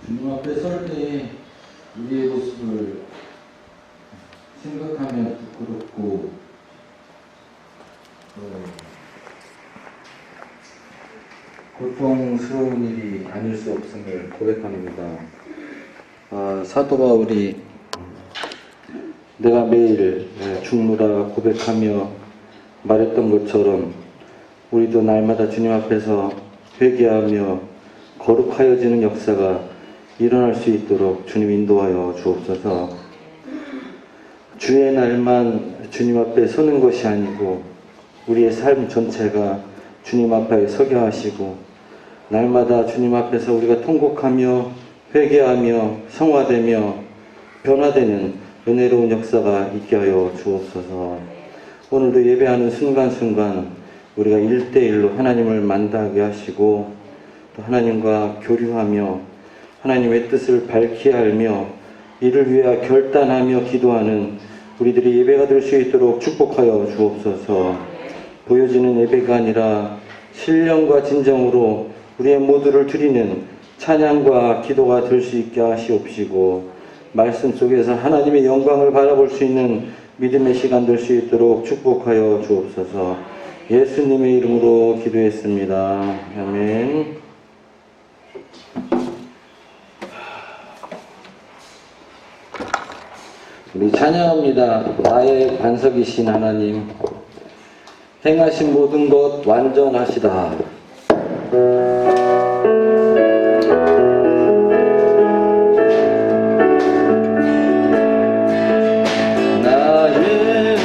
주님 앞에 설 때 우리의 모습을 생각하면 부끄럽고 고통스러운 일이 아닐 수 없음을 고백합니다. 사도 바울이 내가 매일 죽노라 고백하며 말했던 것처럼 우리도 날마다 주님 앞에서 회개하며 거룩하여지는 역사가 일어날 수 있도록 주님 인도하여 주옵소서. 주의 날만 주님 앞에 서는 것이 아니고 우리의 삶 전체가 주님 앞에 서게 하시고 날마다 주님 앞에서 우리가 통곡하며 회개하며 성화되며 변화되는 은혜로운 역사가 있게 하여 주옵소서. 오늘도 예배하는 순간순간 우리가 1대1로 하나님을 만나게 하시고 또 하나님과 교류하며 하나님의 뜻을 밝히 알며 이를 위하여 결단하며 기도하는 우리들이 예배가 될 수 있도록 축복하여 주옵소서. 보여지는 예배가 아니라 신령과 진정으로 우리의 모두를 드리는 찬양과 기도가 될 수 있게 하시옵시고 말씀 속에서 하나님의 영광을 바라볼 수 있는 믿음의 시간 될 수 있도록 축복하여 주옵소서. 예수님의 이름으로 기도했습니다. 아멘. 우리 찬양합니다. 나의 반석이신 하나님, 행하신 모든 것 완전하시다. 나의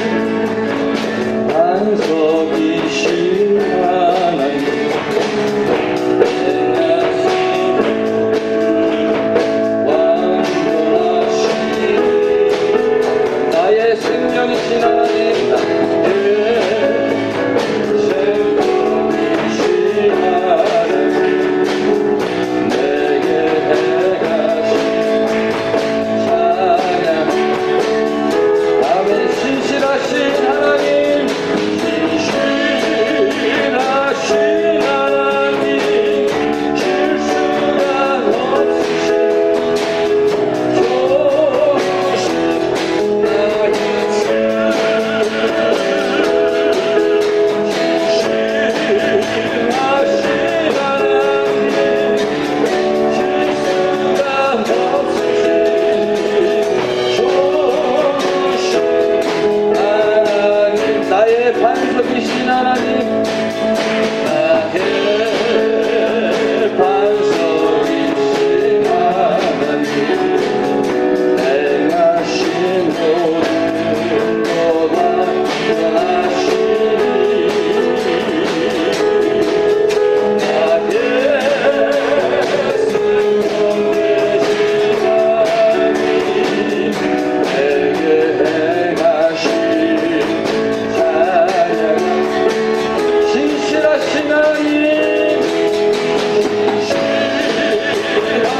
반석이신 하나님, 생명이신 하나님, 생명이신 하나님, 내게 행하신 찬양. 아멘. 신실하신 하나님, 신실하신 하나님, 실수가 없으신 반석이신 하나님, 나의 반석이신 하나님, 행하신 모든 것 완전하시니 나의 생명되신 하나님, 내게 행하신 신실하신 하나님,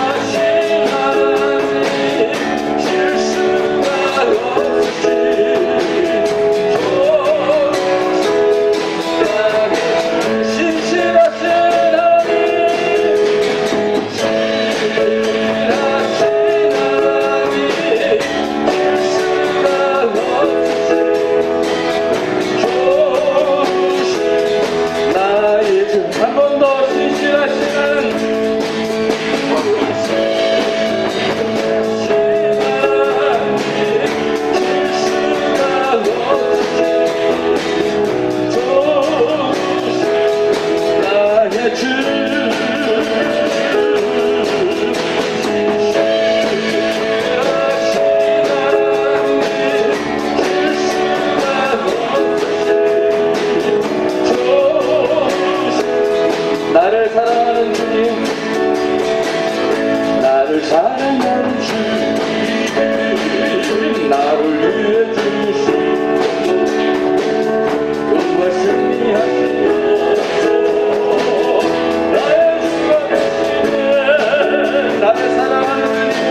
신실하신 하나님, 실수가 없으신 신실하신 하나님, 신실하신 하나님, 실수가 없으신 한 번 더 신실하시는 나의 주 나를 사랑하는 주님, 나를 사랑하는 주님, 나를 위해 주신 꿈과 승리하시오. 나의 주가 되시네. 나를 사랑하는 주님,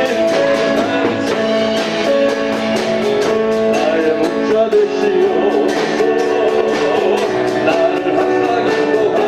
나의 목자 되시오. 나를 항상 인도하는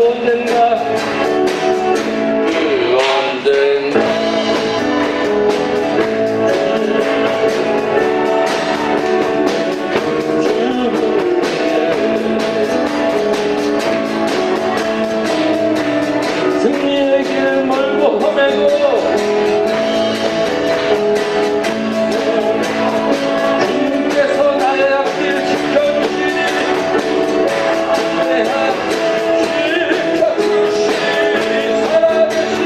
그 언젠가 그 언젠가 승리의 길 멀고 험해도 주님께서 나의 앞길 지켜주시니 내 앞길 지켜주시니 살아계신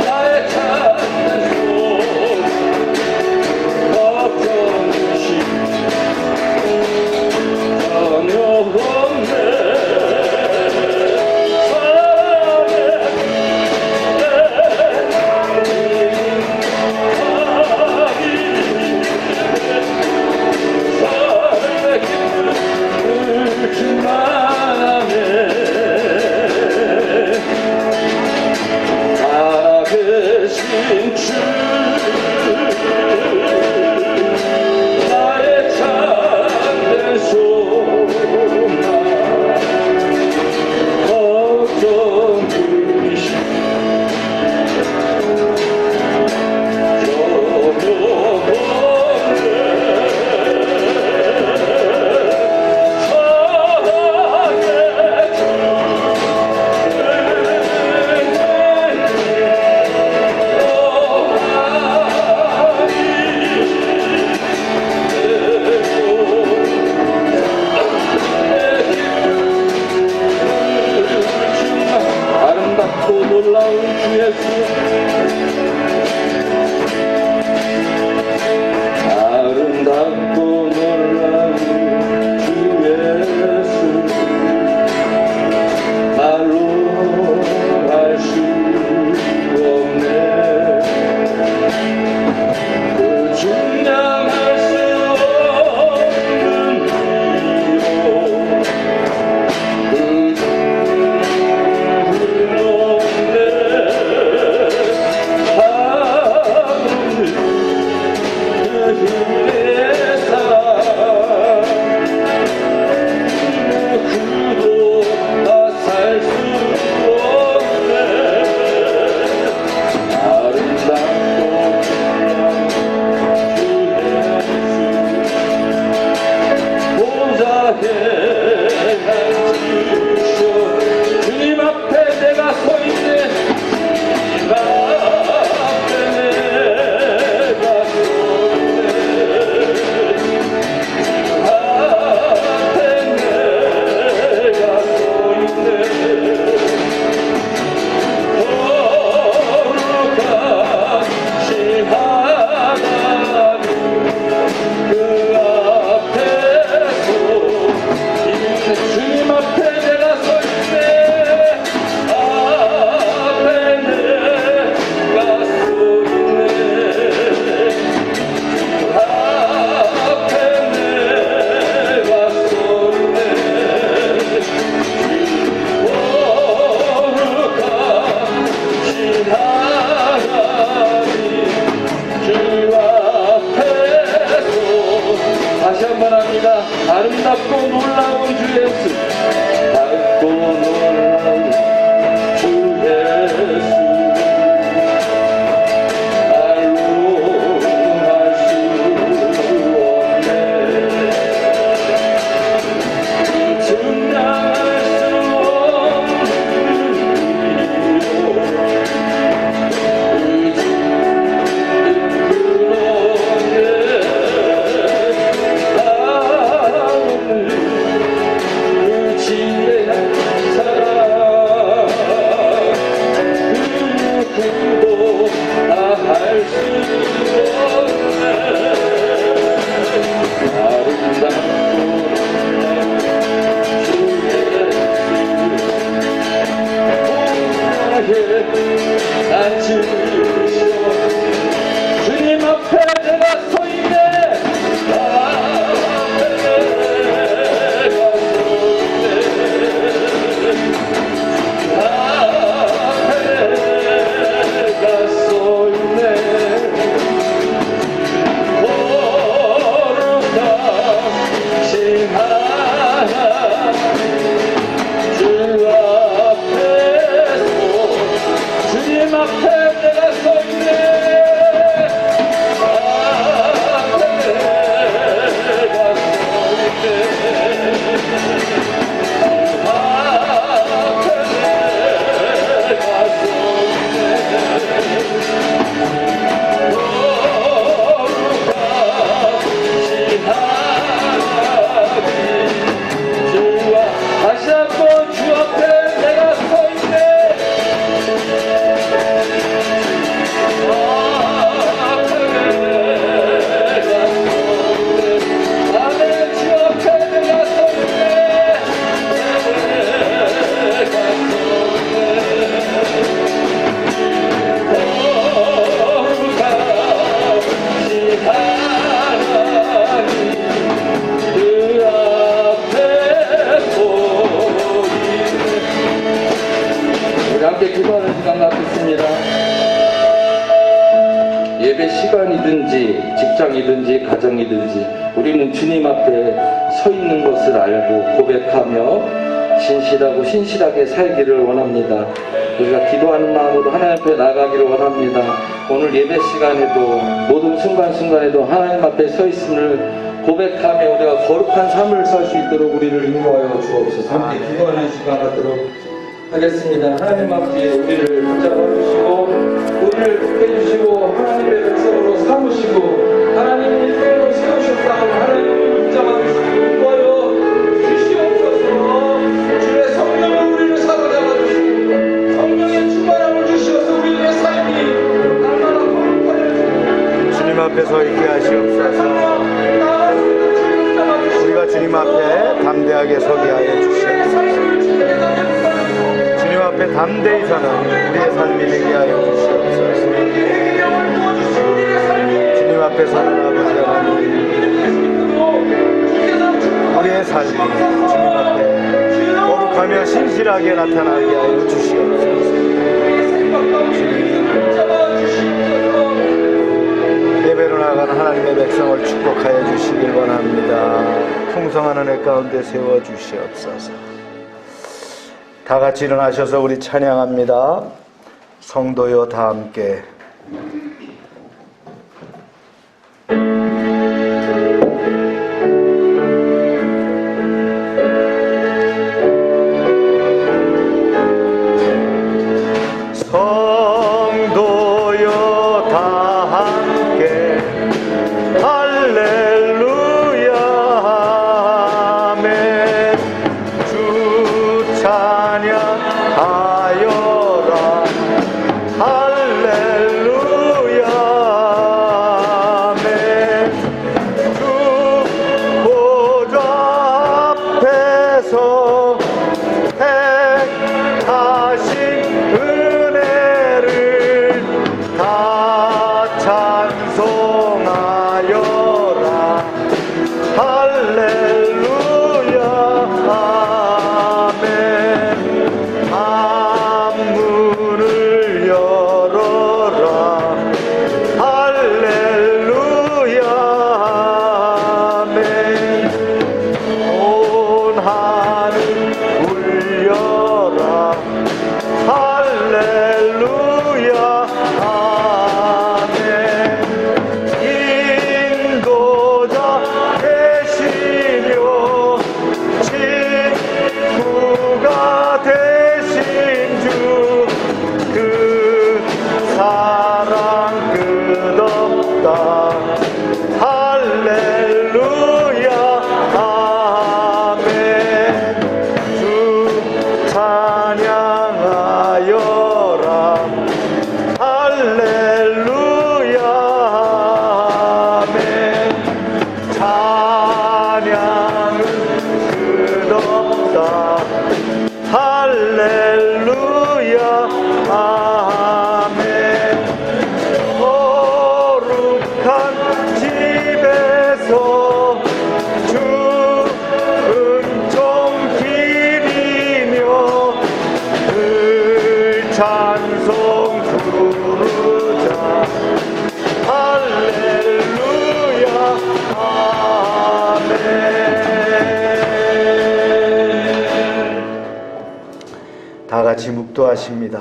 나의 찾는 속 걱정 없이 전혀 없네 살아계신 주 나의 참된 소망 걱정 그리시 아름답고 놀라운 주 예수 아름답고 놀라운 주 예수 예배 시간이든지 직장이든지 가정이든지 우리는 주님 앞에 서 있는 것을 알고 고백하며 진실하고 신실하게 살기를 원합니다. 우리가 기도하는 마음으로 하나님 앞에 나가기를 원합니다. 오늘 예배 시간에도 모든 순간순간에도 하나님 앞에 서 있음을 고백하며 우리가 거룩한 삶을 살 수 있도록 우리를 인도하여 주옵소서. 함께 기도하는 시간 갖도록 하겠습니다. 하나님 앞에 우리를 붙잡아 주시고 우리를 붙게 주시고 하나님의 백성으로 삼으시고 하나님의 일대로 세우셨다고 하나님을 붙잡아 주시고 인도하여 주시옵소서. 주의 성령을 우리를 사로잡아 주시고 성령의 충만함을 주시어서 우리의 삶이 날마다 거룩하여 주님 앞에 서 있게 하시옵소서. 우리가 주님 앞에 담대하게 서게 하여 주시옵소서. 주님 앞에 담대히 서는 우리의 삶이 되게 하여 주시옵소서. 주님 앞에 서는 아버지 하나님, 우리의 삶이 주님 앞에 거룩하며 신실하게 나타나게 하여 주시옵소서. 예배로 나가는 하나님의 백성을 축복하여 주시길 원합니다. 풍성한 은혜 가운데 세워 주시옵소서. 다 같이 일어나셔서 우리 찬양합니다. 성도여 다 함께. 성도여 다 함께 할렐루야 아멘. 주 찬양하여라 할렐루야 아멘. 주 보좌 앞에서 택하신 은혜를 다 찬송하여라 할렐루야 아멘. 만문을 열어라 할렐루야 아멘. 온 하늘 울려라 할렐루야 아멘. 인도자 되시며 친구가 되신 주 그 사랑 끝없다 할렐루야 아멘. 주 찬양하여라 할렐루야 아멘. 찬양은 끝없다 할렐루야 아멘. 거룩한 집에서 주 은총 드리며 늘 찬송 부르자 할렐루야 아멘. 다 같이 묵도하십니다.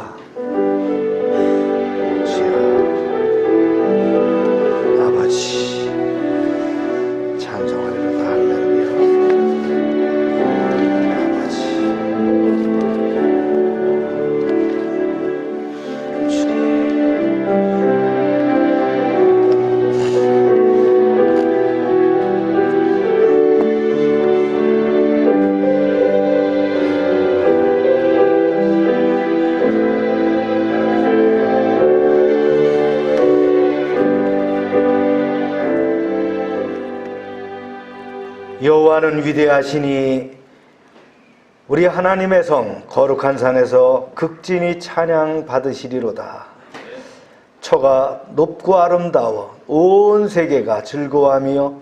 아버지 찬송하리로다 할렐루야. 아버지 여호와는 위대하시니 우리 하나님의 성 거룩한 산에서 극진히 찬양 받으시리로다. 처가 높고 아름다워 온 세계가 즐거워하며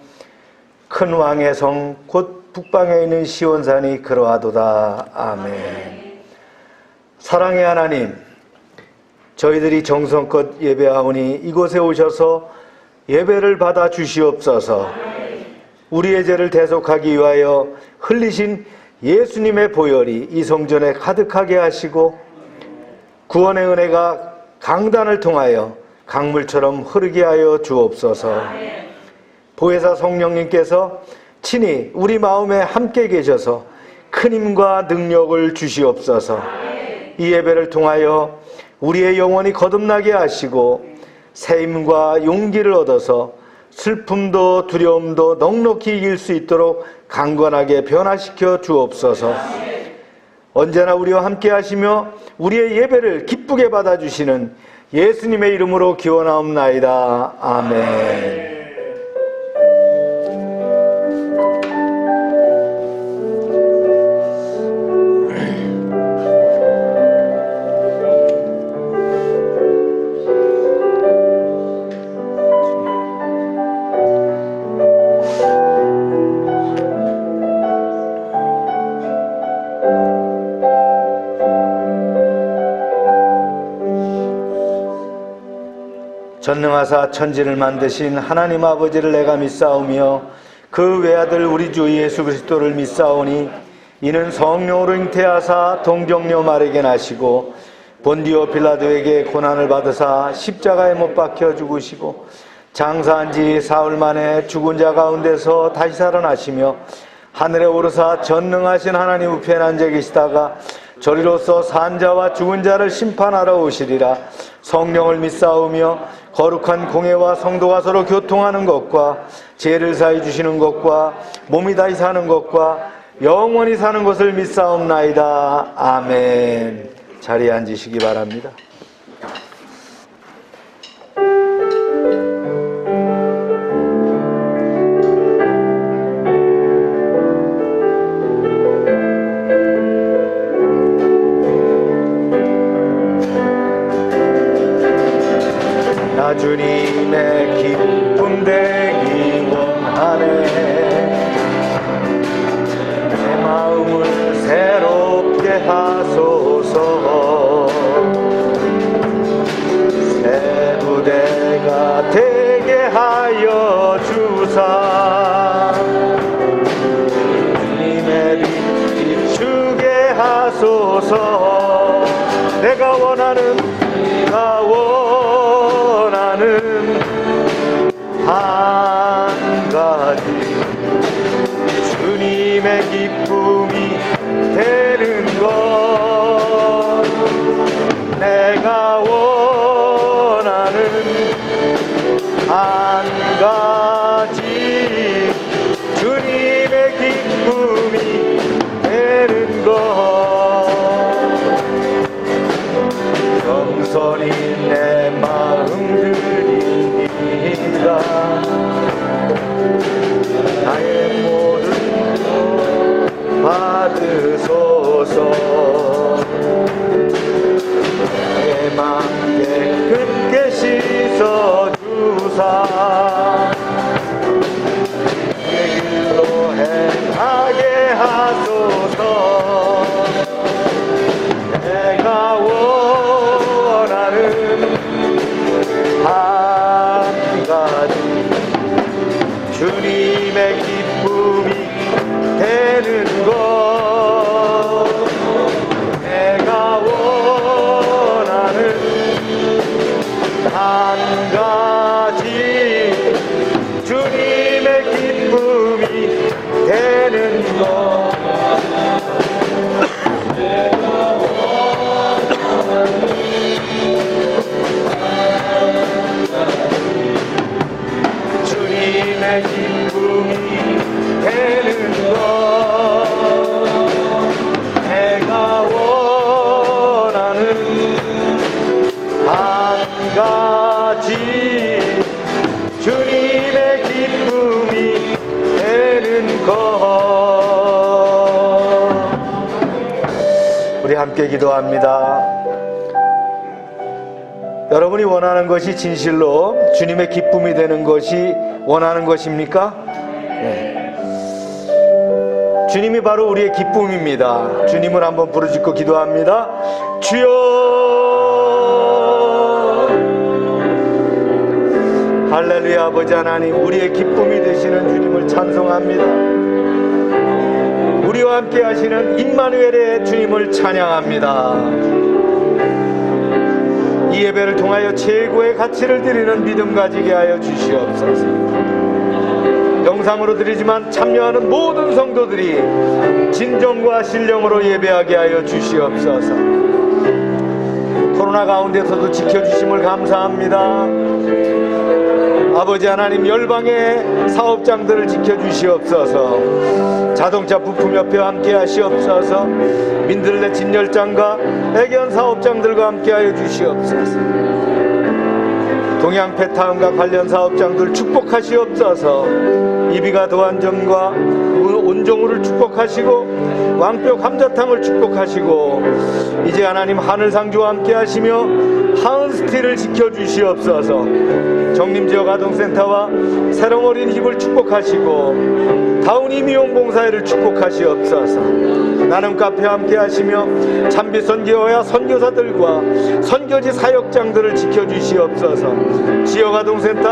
큰 왕의 성 곧 북방에 있는 시온산이 그러하도다. 아멘. 사랑의 하나님, 저희들이 정성껏 예배하오니 이곳에 오셔서 예배를 받아 주시옵소서. 우리의 죄를 대속하기 위하여 흘리신 예수님의 보혈이 이 성전에 가득하게 하시고 구원의 은혜가 강단을 통하여 강물처럼 흐르게 하여 주옵소서. 보혜사 성령님께서 친히 우리 마음에 함께 계셔서 큰 힘과 능력을 주시옵소서. 이 예배를 통하여 우리의 영혼이 거듭나게 하시고 새 힘과 용기를 얻어서 슬픔도 두려움도 넉넉히 이길 수 있도록 강건하게 변화시켜 주옵소서. 언제나 우리와 함께 하시며 우리의 예배를 기쁘게 받아주시는 예수님의 이름으로 기원하옵나이다. 아멘. 전능하사 천지를 만드신 하나님 아버지를 내가 믿사오며 그 외아들 우리 주 예수 그리스도를 믿사오니 이는 성령으로 잉태하사 동정녀 마리아에게 나시고 본디오 빌라도에게 고난을 받으사 십자가에 못 박혀 죽으시고 장사한 지 사흘 만에 죽은 자 가운데서 다시 살아나시며 하늘에 오르사 전능하신 하나님 우편에 앉아 계시다가 저리로서 산 자와 죽은 자를 심판하러 오시리라. 성령을 믿사오며 거룩한 공회와 성도가 서로 교통하는 것과 죄를 사해 주시는 것과 몸이 다시 사는 것과 영원히 사는 것을 믿사옵나이다. 아멘. 자리에 앉으시기 바랍니다. 나 주님의 기쁨 되기 원하네. 내 마음을 새롭게 하소서. 새 부대가 되게 하여 주사. 주님의 빛 비추게 하소서. 내가 원하는 한 가지 주님의 기쁨이 되는 것. 내가 원하는 한 가지 주님의 기쁨이 되는 것. 겸손히 내 마음 드립니다. 나의 모든 것 받으소서. 내 맘 깨끗게 씻어주사. 내 길로 행하게 하소서. 내가 원하는 한 가지 주님의 기쁨이 되는 것. 내가 원하는 한 가지 주님의 기쁨이 되는 것. 주님의 기쁨이 되는 것. 내가 원하는 한 가지 주님의 기쁨이 되는 것. 우리 함께 기도합니다. 여러분이 원하는 것이 진실로 주님의 기쁨이 되는 것이 원하는 것입니까? 네. 주님이 바로 우리의 기쁨입니다. 주님을 한번 부르짖고 기도합니다. 주여 할렐루야. 아버지 하나님, 우리의 기쁨이 되시는 주님을 찬송합니다. 우리와 함께 하시는 임마누엘의 주님을 찬양합니다. 이 예배를 통하여 최고의 가치를 드리는 믿음 가지게 하여 주시옵소서. 영상으로 드리지만 참여하는 모든 성도들이 진정과 신령으로 예배하게 하여 주시옵소서. 코로나 가운데서도 지켜주심을 감사합니다. 아버지 하나님, 열방의 사업장들을 지켜주시옵소서. 자동차 부품협회 함께 하시옵소서. 민들레 진열장과 애견 사업장들과 함께 하여 주시옵소서. 동양 폐타음과 관련 사업장들 축복하시옵소서. 이비가 도안점과 온종우를 축복하시고 왕뼈 감자탕을 축복하시고, 이제 하나님 하늘상주와 함께 하시며 하은스틸을 지켜주시옵소서. 정림지역 아동센터와 새로운 어린 힘을 축복하시고 다운이 미용봉사회를 축복하시옵소서. 나눔 카페와 함께 하시며 참비 선교와 선교사들과 선교지 사역장들을 지켜주시옵소서. 지역 아동센터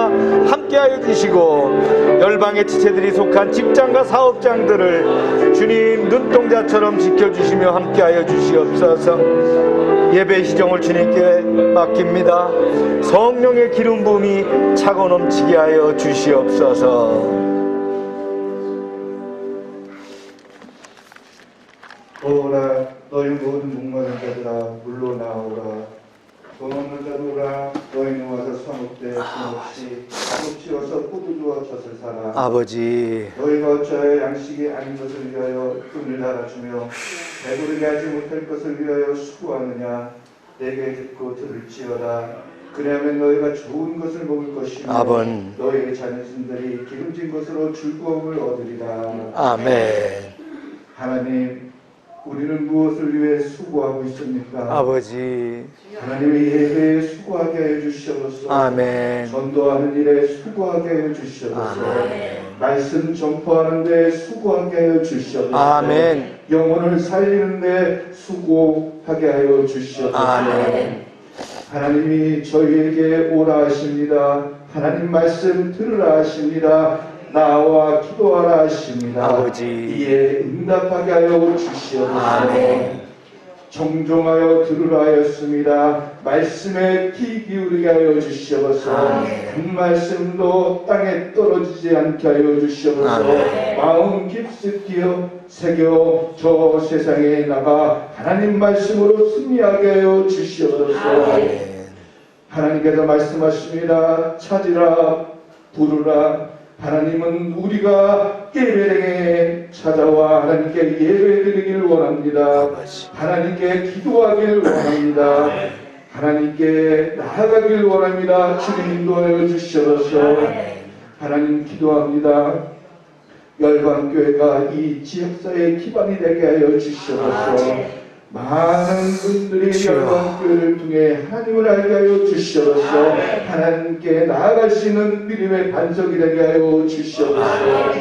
함께하여 주시고 열방의 지체들이 속한 직장과 사업장들을 주님 눈동자처럼 지켜주시며 함께하여 주시옵소서. 예배 시정을 주님께 맡깁니다. 성령의 기름 부음이 차고 넘치게 하여 주시옵소서. 오라 너희 모든 목마른 자들아 물로 나오라. 돈 없는 자들아 너희는 와서 성읍대 끊없이 와서 포도 주어 젖을 사라. 아버지, 너희가 어찌하여 양식이 아닌 것을 위하여 끈을 달아주며 배부르게 하지 못할 것을 위하여 수고하느냐. 내게 듣고 들을지어다. 그리하면 너희가 좋은 것을 먹을 것이며 아번. 너희의 자녀신들이 기름진 것으로 즐거움을 얻으리라. 아멘. 하나님, 우리는 무엇을 위해 수고하고 있습니까? 아버지, 하나님의 예배에 수고하게 해 주시옵소서. 아멘. 전도하는 일에 수고하게 해 주시옵소서. 말씀 전파하는 데 수고하게 해 주시옵소서. 아멘. 영혼을 살리는 데 수고하게 하여 주시옵소서. 아멘. 하나님이 저희에게 오라 하십니다. 하나님 말씀 들으라 하십니다. 나와 기도하라 하십니다. 아버지. 이에 응답하게 하여 주시옵소서. 아멘. 정종하여 들으라 하였습니다. 말씀에 귀 기울이게 하여 주시옵소서. 그 말씀도 땅에 떨어지지 않게 하여 주시옵소서. 마음 깊숙이 새겨 저 세상에 나가 하나님 말씀으로 승리하게 하여 주시옵소서. 하나님께서 말씀하십니다. 찾으라, 부르라. 하나님은 우리가 예배당에 찾아와 하나님께 예배드리기를 원합니다. 하나님께 기도하기를 원합니다. 하나님께 나아가기를 원합니다. 주님 인도하여 주시옵소서. 하나님 기도합니다. 열방교회가 이 지역사회의 기반이 되게 하여 주시옵소서. 많은 분들이 열방교회를 통해 하나님을 알게 하여 주시옵소서. 하나님께 나아갈 수 있는 믿음의 반석이 되게 하여 주시옵소서.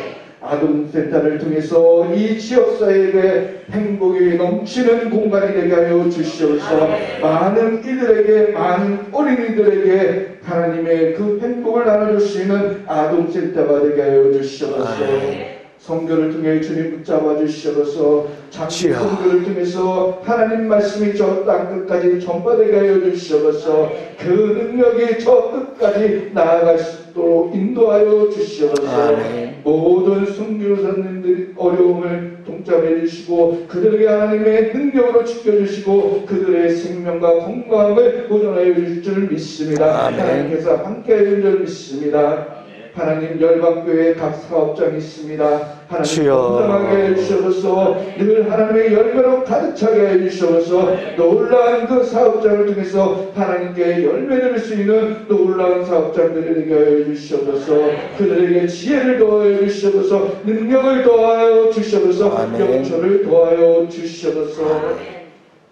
아동센터를 통해서 이 지역사회에 행복이 넘치는 공간이 되게 하여 주시옵소서. 많은 이들에게, 많은 어린이들에게 하나님의 그 행복을 나눠줄 수 있는 아동센터가 되게 하여 주시옵소서. 성교를 통해 주님 붙잡아 주시옵소서. 장기 성교를 통해서 하나님 말씀이 저 땅 끝까지 전파되게 하여 주시옵소서. 그 능력이 저 끝까지 나아갈 수 있도록 인도하여 주시옵소서. 모든 성교사님들 어려움을 동참해 주시고 그들에게 하나님의 능력으로 지켜주시고 그들의 생명과 건강을 보존하여 주실 줄 믿습니다. 하나님께서 함께해 주실 줄 믿습니다. 하나님 열방교회 각 사업장이 있습니다. 하나님 건강하게 해주셔서 늘 하나님의 열매로 가득 차게 해주셔서 놀라운 그 사업장을 통해서 하나님께 열매를 수 있는 놀라운 사업장들이 되게 해주셔서 그들에게 지혜를 더하여 주셔서 능력을 더하여 주셔서 영처를 더하여 주셔서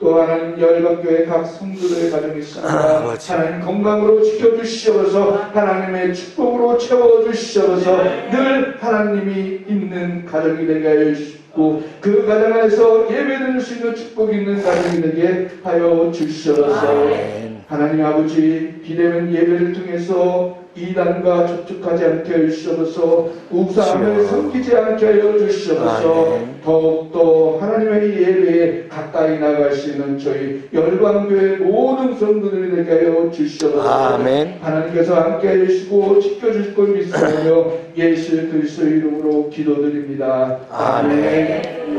또 하나님 열방교회 각 성도들의 가정이 있습니다. 하나님 건강으로 지켜주시옵소서. 하나님의 축복으로 채워주시옵소서. 늘 하나님이 있는 가정이 되게 하여 주시고 그 가정 안에서 예배드릴 수 있는 축복이 있는 가정이 되게 하여 주시옵소서. 하나님 아버지 비대면 예배를 통해서 이단과 접촉하지 않게 하여 주시옵소서. 우상을 섬기지 않게 하여 주시옵소서. 더욱더 하나님의 예배에 가까이 나갈 수 있는 저희 열방교회 모든 성도들이 되게 하여 주시옵소서. 아멘. 하나님께서 함께 해주시고 지켜주실 걸 믿사오며 예수 그리스도의 이름으로 기도드립니다. 아멘.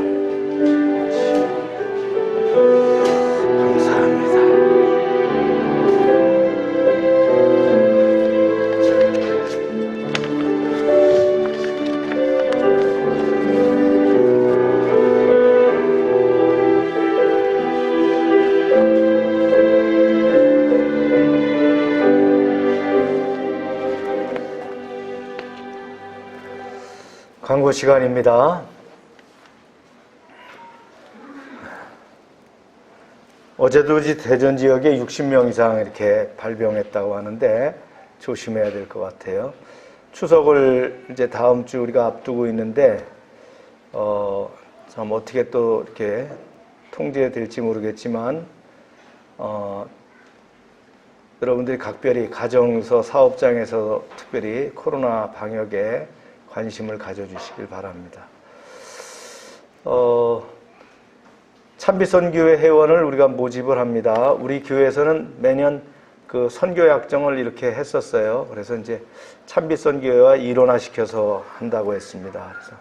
광고 시간입니다. 어제도 대전 지역에 60명 이상 이렇게 발병했다고 하는데 조심해야 될 것 같아요. 추석을 이제 다음 주 우리가 앞두고 있는데 참 어떻게 또 이렇게 통제될지 모르겠지만 여러분들이 각별히 가정에서 사업장에서 특별히 코로나 방역에 관심을 가져주시길 바랍니다. 참비선교회 회원을 우리가 모집을 합니다. 우리 교회에서는 매년 그 선교 약정을 이렇게 했었어요. 그래서 이제 참비선교회와 일원화시켜서 한다고 했습니다. 그래서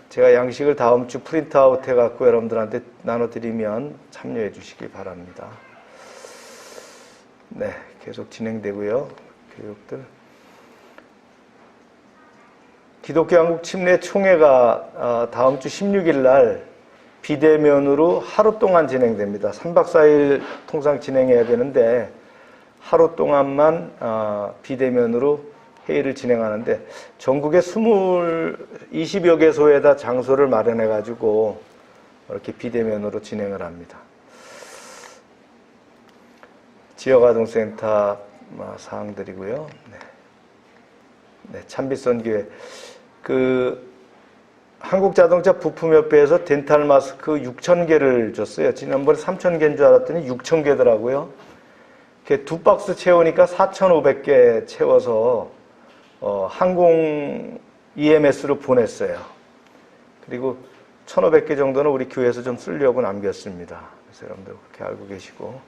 제가 양식을 다음 주 프린트아웃 해갖고 여러분들한테 나눠드리면 참여해 주시기 바랍니다. 네, 계속 진행되고요. 교육들. 기독교 한국 침례 총회가 다음 주 16일 날 비대면으로 하루 동안 진행됩니다. 3박 4일 통상 진행해야 되는데 하루 동안만 비대면으로 회의를 진행하는데 전국에 20여 개소에다 장소를 마련해 가지고 이렇게 비대면으로 진행을 합니다. 지역아동센터 사항들이고요. 네, 참비선교회. 한국자동차 부품협회에서 덴탈 마스크 6,000개를 줬어요. 지난번에 3,000개인 줄 알았더니 6,000개더라고요. 이렇게 2박스 채우니까 4,500개 채워서 항공 EMS로 보냈어요. 그리고 1,500개 정도는 우리 교회에서 좀 쓰려고 남겼습니다. 그래서 여러분들 그렇게 알고 계시고.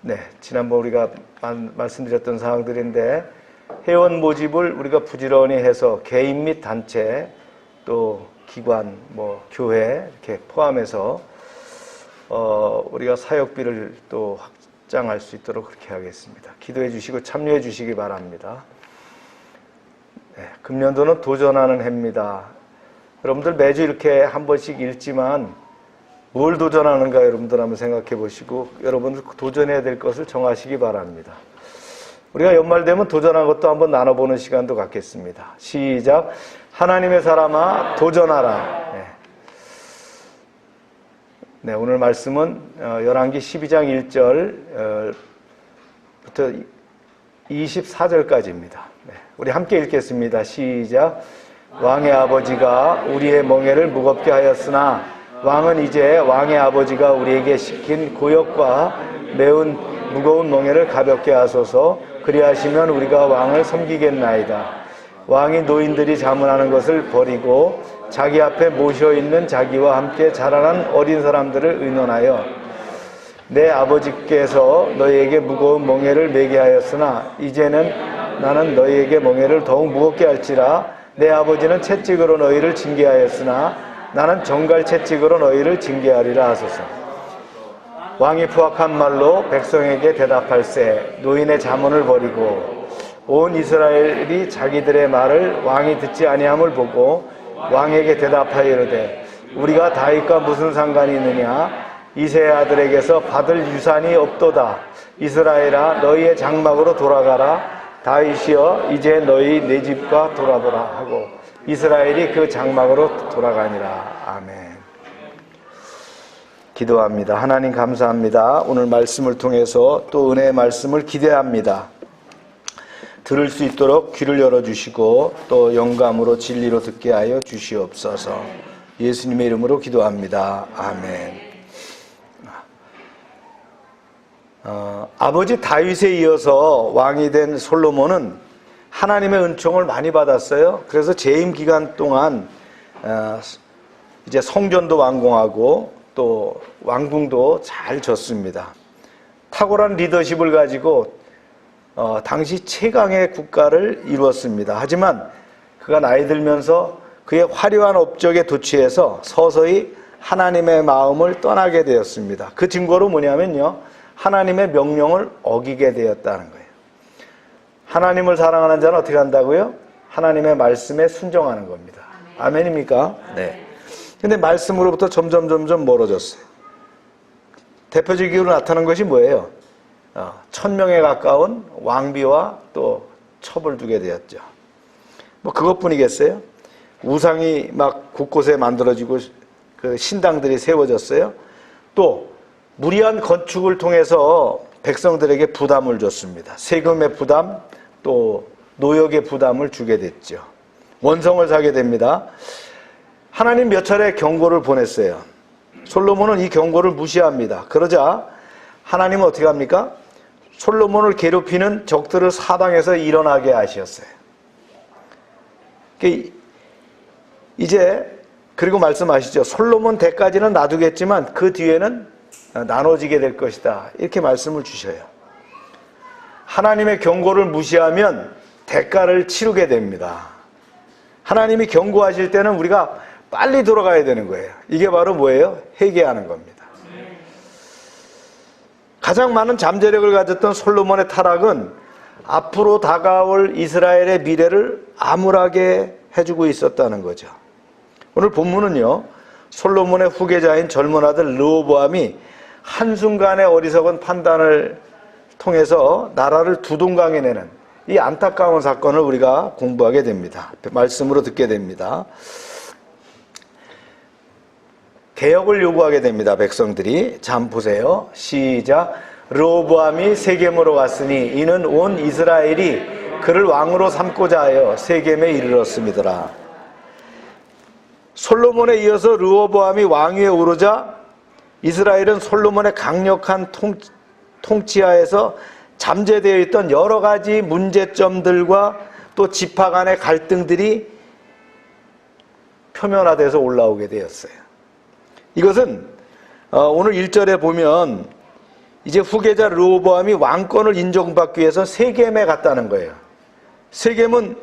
네, 지난번 우리가 말씀드렸던 사항들인데 회원 모집을 우리가 부지런히 해서 개인 및 단체 또 기관, 교회 이렇게 포함해서 우리가 사역비를 또 확장할 수 있도록 그렇게 하겠습니다. 기도해 주시고 참여해 주시기 바랍니다. 네, 금년도는 도전하는 해입니다. 여러분들 매주 이렇게 한 번씩 읽지만 뭘 도전하는가 여러분들 한번 생각해 보시고 여러분들 도전해야 될 것을 정하시기 바랍니다. 우리가 연말 되면 도전한 것도 한번 나눠보는 시간도 갖겠습니다. 시작. 하나님의 사람아 도전하라. 네, 오늘 말씀은 열왕기 12장 1절부터 24절까지입니다. 네, 우리 함께 읽겠습니다. 시작. 왕의 아버지가 우리의 멍에를 무겁게 하였으나 왕은 이제 왕의 아버지가 우리에게 시킨 고역과 매운 무거운 멍에를 가볍게 하소서. 그리하시면 우리가 왕을 섬기겠나이다. 왕이 노인들이 자문하는 것을 버리고 자기 앞에 모셔있는 자기와 함께 자라난 어린 사람들을 의논하여 내 아버지께서 너희에게 무거운 멍에를 매게 하였으나 이제는 나는 너희에게 멍에를 더욱 무겁게 할지라. 내 아버지는 채찍으로 너희를 징계하였으나 나는 정갈 채찍으로 너희를 징계하리라 하소서. 왕이 부악한 말로 백성에게 대답할세 노인의 자문을 버리고 온 이스라엘이 자기들의 말을 왕이 듣지 아니함을 보고 왕에게 대답하여 이르되 우리가 다윗과 무슨 상관이 있느냐 이새의 아들에게서 받을 유산이 없도다. 이스라엘아 너희의 장막으로 돌아가라. 다윗이여 이제 너희 내 집과 돌아보라 하고 이스라엘이 그 장막으로 돌아가니라. 아멘. 기도합니다. 하나님 감사합니다. 오늘 말씀을 통해서 또 은혜의 말씀을 기대합니다. 들을 수 있도록 귀를 열어주시고 또 영감으로 진리로 듣게 하여 주시옵소서. 예수님의 이름으로 기도합니다. 아멘. 아버지 다윗에 이어서 왕이 된 솔로몬은 하나님의 은총을 많이 받았어요. 그래서 재임 기간 동안 이제 성전도 완공하고 또 왕궁도 잘 졌습니다. 탁월한 리더십을 가지고 당시 최강의 국가를 이루었습니다. 하지만 그가 나이 들면서 그의 화려한 업적에 도취해서 서서히 하나님의 마음을 떠나게 되었습니다. 그 증거로 뭐냐면요, 하나님의 명령을 어기게 되었다는 거예요. 하나님을 사랑하는 자는 어떻게 한다고요? 하나님의 말씀에 순종하는 겁니다. 아멘입니까? 네. 근데 말씀으로부터 점점 멀어졌어요. 대표적으로 나타난 것이 뭐예요? 1000명에 가까운 왕비와 또 첩을 두게 되었죠. 뭐 그것뿐이겠어요? 우상이 막 곳곳에 만들어지고 그 신당들이 세워졌어요. 또 무리한 건축을 통해서 백성들에게 부담을 줬습니다. 세금의 부담, 또 노역의 부담을 주게 됐죠. 원성을 사게 됩니다. 하나님 몇 차례 경고를 보냈어요. 솔로몬은 이 경고를 무시합니다. 그러자 하나님은 어떻게 합니까? 솔로몬을 괴롭히는 적들을 사방에서 일어나게 하셨어요. 이제 그리고 말씀하시죠. 솔로몬 때까지는 놔두겠지만 그 뒤에는 나눠지게 될 것이다. 이렇게 말씀을 주셔요. 하나님의 경고를 무시하면 대가를 치르게 됩니다. 하나님이 경고하실 때는 우리가 빨리 돌아가야 되는 거예요. 이게 바로 뭐예요? 회개하는 겁니다. 가장 많은 잠재력을 가졌던 솔로몬의 타락은 앞으로 다가올 이스라엘의 미래를 암울하게 해주고 있었다는 거죠. 오늘 본문은요, 솔로몬의 후계자인 젊은 아들 르호보암이 한순간의 어리석은 판단을 통해서 나라를 두동강에 내는 이 안타까운 사건을 우리가 공부하게 됩니다. 말씀으로 듣게 됩니다. 개혁을 요구하게 됩니다. 백성들이. 자, 한번 보세요. 시작. 르호보암이 세겜으로 갔으니 이는 온 이스라엘이 그를 왕으로 삼고자 하여 세겜에 이르렀음이더라. 솔로몬에 이어서 르호보암이 왕위에 오르자 이스라엘은 솔로몬의 강력한 통치하에서 잠재되어 있던 여러 가지 문제점들과 또 지파 간의 갈등들이 표면화돼서 올라오게 되었어요. 이것은 오늘 1절에 보면 이제 후계자 르호보암이 왕권을 인정받기 위해서 세겜에 갔다는 거예요. 세겜은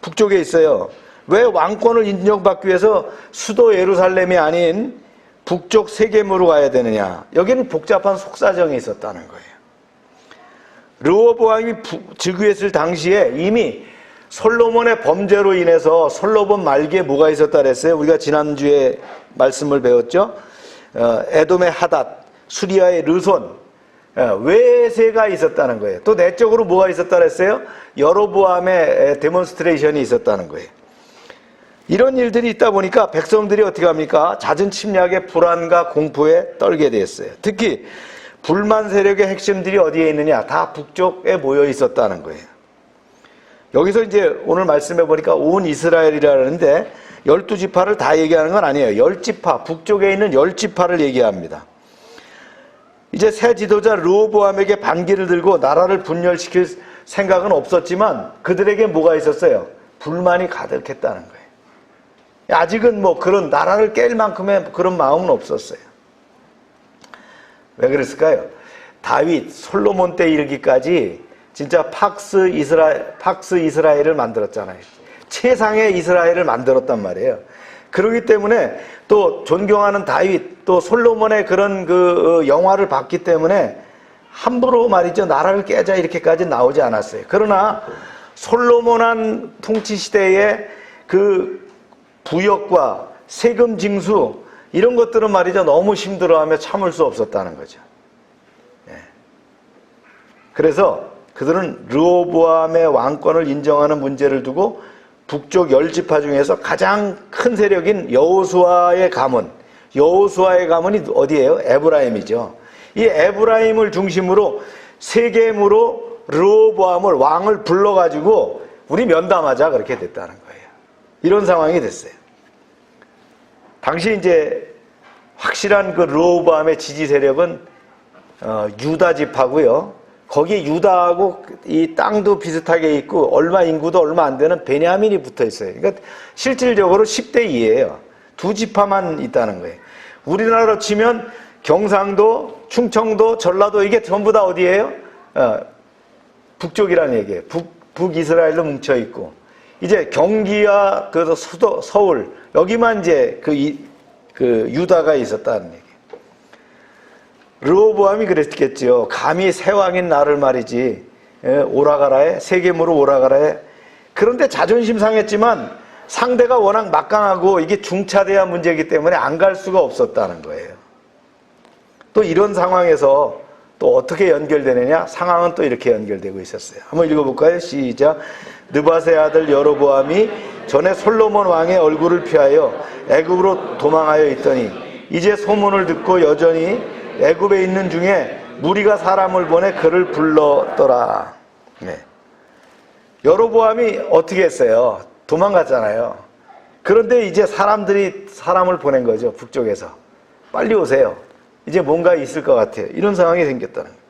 북쪽에 있어요. 왜 왕권을 인정받기 위해서 수도 예루살렘이 아닌 북쪽 세겜으로 가야 되느냐? 여기는 복잡한 속사정이 있었다는 거예요. 르호보암이 즉위했을 당시에 이미 솔로몬의 범죄로 인해서 솔로몬 말기에 뭐가 있었다 그랬어요? 우리가 지난주에 말씀을 배웠죠? 에돔의 하닷, 수리아의 르손, 외세가 있었다는 거예요. 또 내적으로 뭐가 있었다 그랬어요? 여로보암의 데몬스트레이션이 있었다는 거예요. 이런 일들이 있다 보니까 백성들이 어떻게 합니까? 잦은 침략의 불안과 공포에 떨게 됐어요. 특히 불만 세력의 핵심들이 어디에 있느냐? 다 북쪽에 모여 있었다는 거예요. 여기서 이제 오늘 말씀해 보니까 온 이스라엘이라는데 12지파를 다 얘기하는 건 아니에요. 10지파, 북쪽에 있는 10지파를 얘기합니다. 이제 새 지도자 르호보암에게 반기를 들고 나라를 분열시킬 생각은 없었지만 그들에게 뭐가 있었어요? 불만이 가득했다는 거예요. 아직은 뭐 그런 나라를 깰 만큼의 그런 마음은 없었어요. 왜 그랬을까요? 다윗, 솔로몬 때 이르기까지 진짜 팍스 이스라엘을 만들었잖아요. 최상의 이스라엘을 만들었단 말이에요. 그렇기 때문에 또 존경하는 다윗, 또 솔로몬의 그런 그 영화를 봤기 때문에 함부로 말이죠. 나라를 깨자 이렇게까지 나오지 않았어요. 그러나 솔로몬한 통치 시대에 그 부역과 세금 징수 이런 것들은 말이죠. 너무 힘들어하며 참을 수 없었다는 거죠. 그래서 그들은 르호보암의 왕권을 인정하는 문제를 두고 북쪽 10지파 중에서 가장 큰 세력인 여호수아의 가문, 여호수아의 가문이 어디예요? 에브라임이죠. 이 에브라임을 중심으로 세겜으로 르호보암을 왕을 불러가지고 우리 면담하자 그렇게 됐다는 거예요. 이런 상황이 됐어요. 당시 이제 확실한 그 르호보암의 지지 세력은 유다 지파고요. 거기 유다하고 이 땅도 비슷하게 있고 인구도 얼마 안 되는 베냐민이 붙어 있어요. 그러니까 실질적으로 10대 2예요. 두 지파만 있다는 거예요. 우리나라로 치면 경상도, 충청도, 전라도 이게 전부 다 어디예요? 북쪽이라는 얘기예요. 북이스라엘로 뭉쳐 있고 이제 경기와 그 수도 서울 여기만 이제 그 유다가 있었다는 얘기. 르호보암이 그랬겠지요. 감히 새 왕인 나를 말이지 오라가라에 세겜으로 오라가라에. 그런데 자존심 상했지만 상대가 워낙 막강하고 이게 중차대한 문제이기 때문에 안 갈 수가 없었다는 거예요. 또 이런 상황에서 또 어떻게 연결되느냐? 상황은 또 이렇게 연결되고 있었어요. 한번 읽어볼까요? 시작. 느밧의 아들 여로보암이 전에 솔로몬 왕의 얼굴을 피하여 애굽으로 도망하여 있더니 이제 소문을 듣고 여전히 애굽에 있는 중에 무리가 사람을 보내 그를 불렀더라. 네. 여로보암이 어떻게 했어요? 도망갔잖아요. 그런데 이제 사람을 보낸 거죠. 북쪽에서. 빨리 오세요. 이제 뭔가 있을 것 같아요. 이런 상황이 생겼다는 거예요.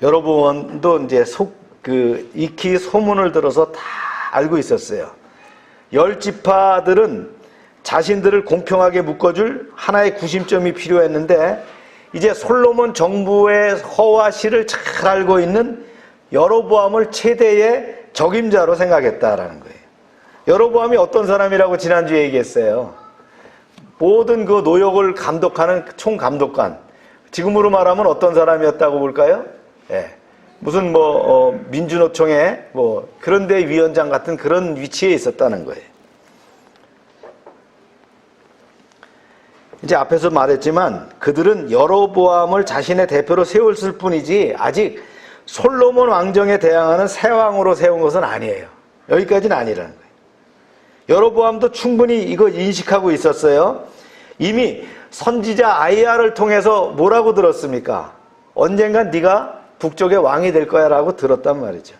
여로보암도 이제 익히 소문을 들어서 다 알고 있었어요. 10지파들은 자신들을 공평하게 묶어줄 하나의 구심점이 필요했는데 이제 솔로몬 정부의 허와 실을 잘 알고 있는 여로보암을 최대의 적임자로 생각했다라는 거예요. 여로보암이 어떤 사람이라고 지난주에 얘기했어요. 모든 그 노역을 감독하는 총감독관. 지금으로 말하면 어떤 사람이었다고 볼까요? 예. 무슨 민주노총의 그런 데 위원장 같은 그런 위치에 있었다는 거예요. 이제 앞에서 말했지만 그들은 여로보암을 자신의 대표로 세웠을 뿐이지 아직 솔로몬 왕정에 대항하는 새 왕으로 세운 것은 아니에요. 여기까지는 아니라는 거예요. 여로보암도 충분히 이거 인식하고 있었어요. 이미 선지자 아이야를 통해서 뭐라고 들었습니까? 언젠간 네가 북쪽의 왕이 될 거야 라고 들었단 말이죠.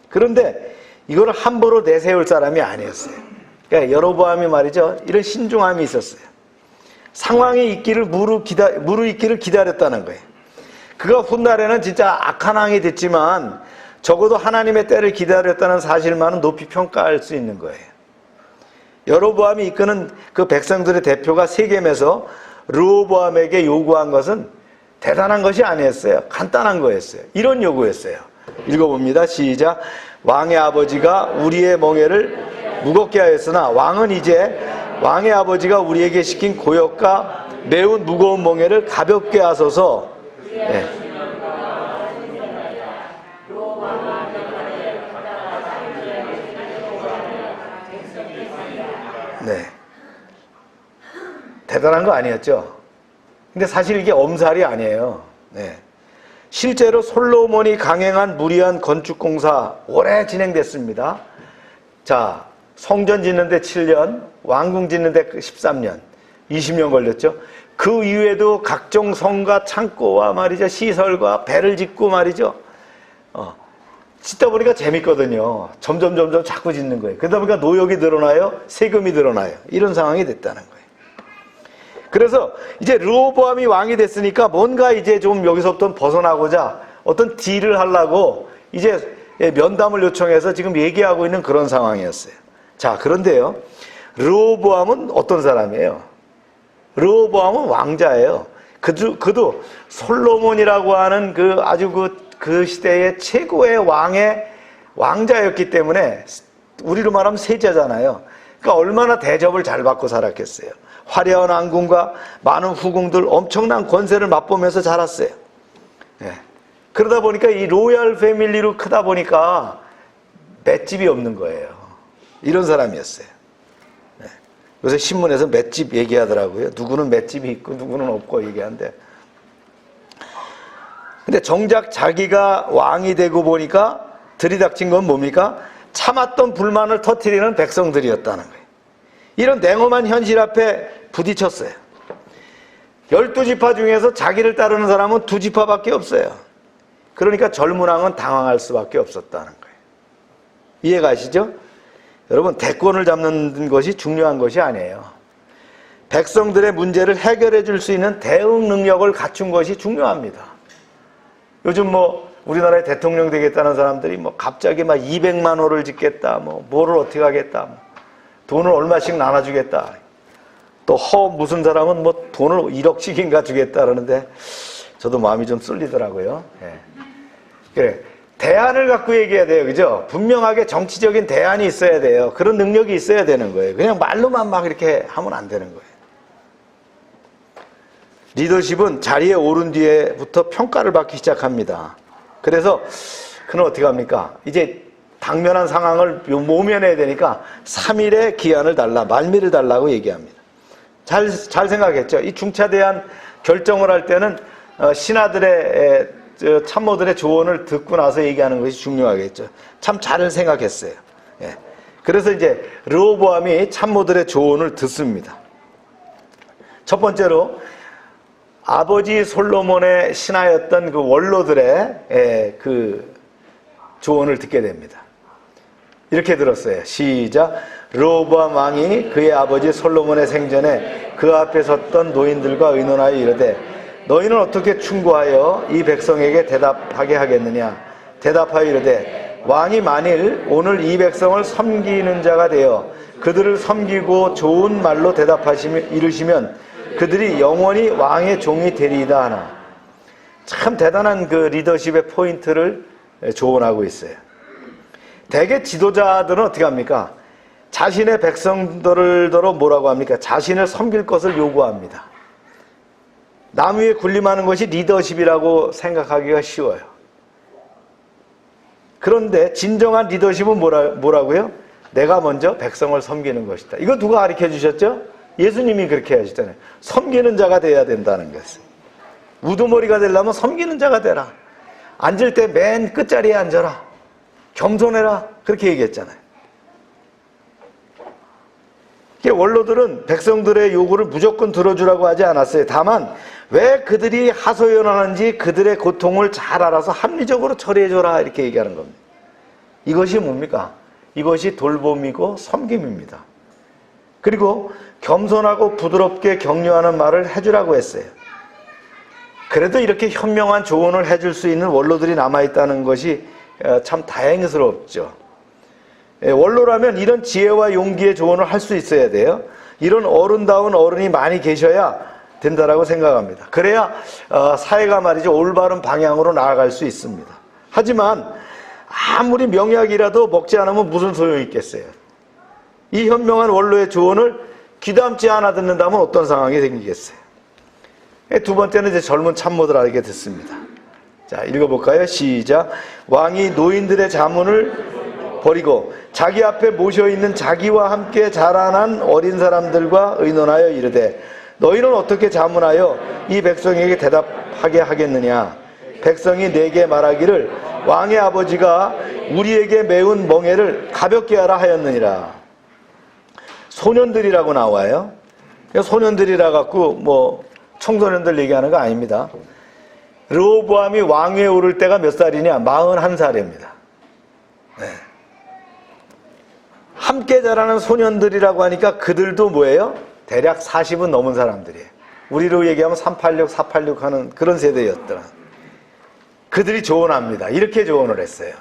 그런데 이거를 함부로 내세울 사람이 아니었어요. 그러니까 여로보암이 말이죠. 이런 신중함이 있었어요. 상황이 있기를 무르익기를 기다렸다는 거예요. 그가 훗날에는 진짜 악한 왕이 됐지만 적어도 하나님의 때를 기다렸다는 사실만은 높이 평가할 수 있는 거예요. 여로보암이 이끄는 그 백성들의 대표가 세겜에서 르호보암에게 요구한 것은 대단한 것이 아니었어요. 간단한 거였어요. 이런 요구였어요. 읽어봅니다. 시작. 왕의 아버지가 우리의 멍에를 무겁게 하였으나 왕은 이제 왕의 아버지가 우리에게 시킨 고역과 매우 무거운 멍에를 가볍게 하소서. 네. 네. 대단한 거 아니었죠? 근데 사실 이게 엄살이 아니에요. 네. 실제로 솔로몬이 강행한 무리한 건축공사 오래 진행됐습니다. 자, 성전 짓는데 7년, 왕궁 짓는데 13년, 20년 걸렸죠. 그 이후에도 각종 성과 창고와 말이죠, 시설과 배를 짓고 말이죠. 짓다 보니까 재밌거든요. 점점 자꾸 짓는 거예요. 그러다 보니까 노역이 늘어나요, 세금이 늘어나요. 이런 상황이 됐다는 거예요. 그래서 이제 르호보암이 왕이 됐으니까 뭔가 이제 좀 여기서부터 벗어나고자 어떤 딜을 하려고 이제 면담을 요청해서 지금 얘기하고 있는 그런 상황이었어요. 자, 그런데요, 르호보암은 어떤 사람이에요? 르호보암은 왕자예요. 그도 솔로몬이라고 하는 그 시대의 최고의 왕자였기 때문에 우리로 말하면 세자잖아요. 그러니까 얼마나 대접을 잘 받고 살았겠어요. 화려한 왕궁과 많은 후궁들, 엄청난 권세를 맛보면서 자랐어요. 네. 그러다 보니까 이 로얄 패밀리로 크다 보니까 맷집이 없는 거예요. 이런 사람이었어요. 네. 요새 신문에서 맷집 얘기하더라고요. 누구는 맷집이 있고 누구는 없고 얘기하는데. 근데 정작 자기가 왕이 되고 보니까 들이닥친 건 뭡니까? 참았던 불만을 터뜨리는 백성들이었다는 거예요. 이런 냉엄한 현실 앞에 부딪혔어요. 12지파 중에서 자기를 따르는 사람은 2지파밖에 없어요. 그러니까 젊은 왕은 당황할 수밖에 없었다는 거예요. 이해 가시죠? 여러분, 대권을 잡는 것이 중요한 것이 아니에요. 백성들의 문제를 해결해 줄 수 있는 대응 능력을 갖춘 것이 중요합니다. 요즘 우리나라의 대통령 되겠다는 사람들이 갑자기 200만 호를 짓겠다, 뭐를 어떻게 하겠다, 돈을 얼마씩 나눠주겠다. 또 무슨 사람은 돈을 1억씩인가 주겠다 그러는데 저도 마음이 좀 쏠리더라고요. 예. 그래. 대안을 갖고 얘기해야 돼요. 그죠? 분명하게 정치적인 대안이 있어야 돼요. 그런 능력이 있어야 되는 거예요. 그냥 말로만 막 이렇게 하면 안 되는 거예요. 리더십은 자리에 오른 뒤에부터 평가를 받기 시작합니다. 그래서 그는 어떻게 합니까? 이제 당면한 상황을 모면해야 되니까 3일의 기한을 달라, 말미를 달라고 얘기합니다. 잘 생각했죠? 이 중차대한 결정을 할 때는 신하들의 참모들의 조언을 듣고 나서 얘기하는 것이 중요하겠죠. 참 잘 생각했어요. 예. 그래서 이제 르호보암이 참모들의 조언을 듣습니다. 첫 번째로 아버지 솔로몬의 신하였던 그 원로들의 그 조언을 듣게 됩니다. 이렇게 들었어요. 시작. 르호보암 왕이 그의 아버지 솔로몬의 생전에 그 앞에 섰던 노인들과 의논하여 이르되 너희는 어떻게 충고하여 이 백성에게 대답하게 하겠느냐? 대답하여 이르되 왕이 만일 오늘 이 백성을 섬기는 자가 되어 그들을 섬기고 좋은 말로 이르시면 그들이 영원히 왕의 종이 되리이다 하나. 참 대단한 그 리더십의 포인트를 조언하고 있어요. 대개 지도자들은 어떻게 합니까? 자신의 백성들더러 뭐라고 합니까? 자신을 섬길 것을 요구합니다. 남 위에 군림하는 것이 리더십이라고 생각하기가 쉬워요. 그런데 진정한 리더십은 뭐라고요? 내가 먼저 백성을 섬기는 것이다. 이거 누가 가르쳐 주셨죠? 예수님이 그렇게 하시잖아요. 섬기는 자가 돼야 된다는 것을. 우두머리가 되려면 섬기는 자가 되라. 앉을 때 맨 끝자리에 앉아라. 겸손해라. 그렇게 얘기했잖아요. 원로들은 백성들의 요구를 무조건 들어주라고 하지 않았어요. 다만 왜 그들이 하소연하는지 그들의 고통을 잘 알아서 합리적으로 처리해줘라 이렇게 얘기하는 겁니다. 이것이 뭡니까? 이것이 돌봄이고 섬김입니다. 그리고 겸손하고 부드럽게 격려하는 말을 해주라고 했어요. 그래도 이렇게 현명한 조언을 해줄 수 있는 원로들이 남아있다는 것이 참 다행스럽죠. 원로라면 이런 지혜와 용기의 조언을 할 수 있어야 돼요. 이런 어른다운 어른이 많이 계셔야 된다라고 생각합니다. 그래야 사회가 말이죠, 올바른 방향으로 나아갈 수 있습니다. 하지만 아무리 명약이라도 먹지 않으면 무슨 소용이 있겠어요. 이 현명한 원로의 조언을 귀담지 않아 듣는다면 어떤 상황이 생기겠어요. 두 번째는 이제 젊은 참모들에게 듣습니다. 자, 읽어볼까요? 시작. 왕이 노인들의 자문을 버리고 자기 앞에 모셔있는 자기와 함께 자라난 어린 사람들과 의논하여 이르되 너희는 어떻게 자문하여 이 백성에게 대답하게 하겠느냐? 백성이 내게 말하기를 왕의 아버지가 우리에게 메운 멍에를 가볍게 하라 하였느니라. 소년들이라고 나와요. 소년들이라 갖고 청소년들 얘기하는 거 아닙니다. 르호보암이 왕위에 오를 때가 몇 살이냐? 41살입니다. 네. 함께 자라는 소년들이라고 하니까 그들도 뭐예요? 대략 40은 넘은 사람들이에요. 우리로 얘기하면 386, 486 하는 그런 세대였더라. 그들이 조언합니다. 이렇게 조언을 했어요.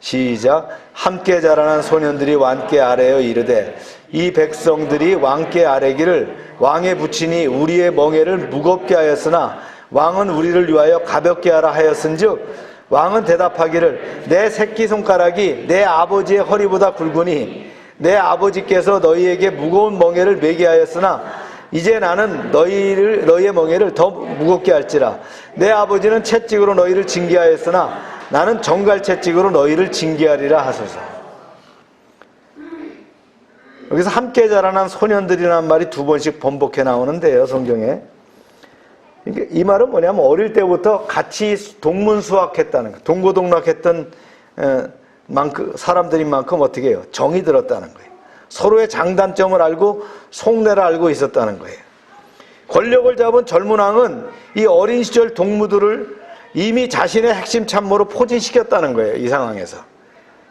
시작. 함께 자라난 소년들이 왕께 아뢰어 이르되 이 백성들이 왕께 아뢰기를 왕의 부친이 우리의 멍에를 무겁게 하였으나 왕은 우리를 위하여 가볍게 하라 하였은즉 왕은 대답하기를 내 새끼손가락이 내 아버지의 허리보다 굵으니 내 아버지께서 너희에게 무거운 멍에를 매게 하였으나 이제 나는 너희의 멍에를 더 무겁게 할지라. 내 아버지는 채찍으로 너희를 징계하였으나 나는 정갈 채찍으로 너희를 징계하리라 하소서. 여기서 함께 자라난 소년들이라는 말이 2번씩 번복해 나오는데요, 성경에. 이 말은 뭐냐면 어릴 때부터 같이 동문수학했다는 거, 동고동락했던 사람들인 만큼 어떻게 해요? 정이 들었다는 거예요. 서로의 장단점을 알고 속내를 알고 있었다는 거예요. 권력을 잡은 젊은 왕은 이 어린 시절 동무들을 이미 자신의 핵심 참모로 포진시켰다는 거예요. 이 상황에서.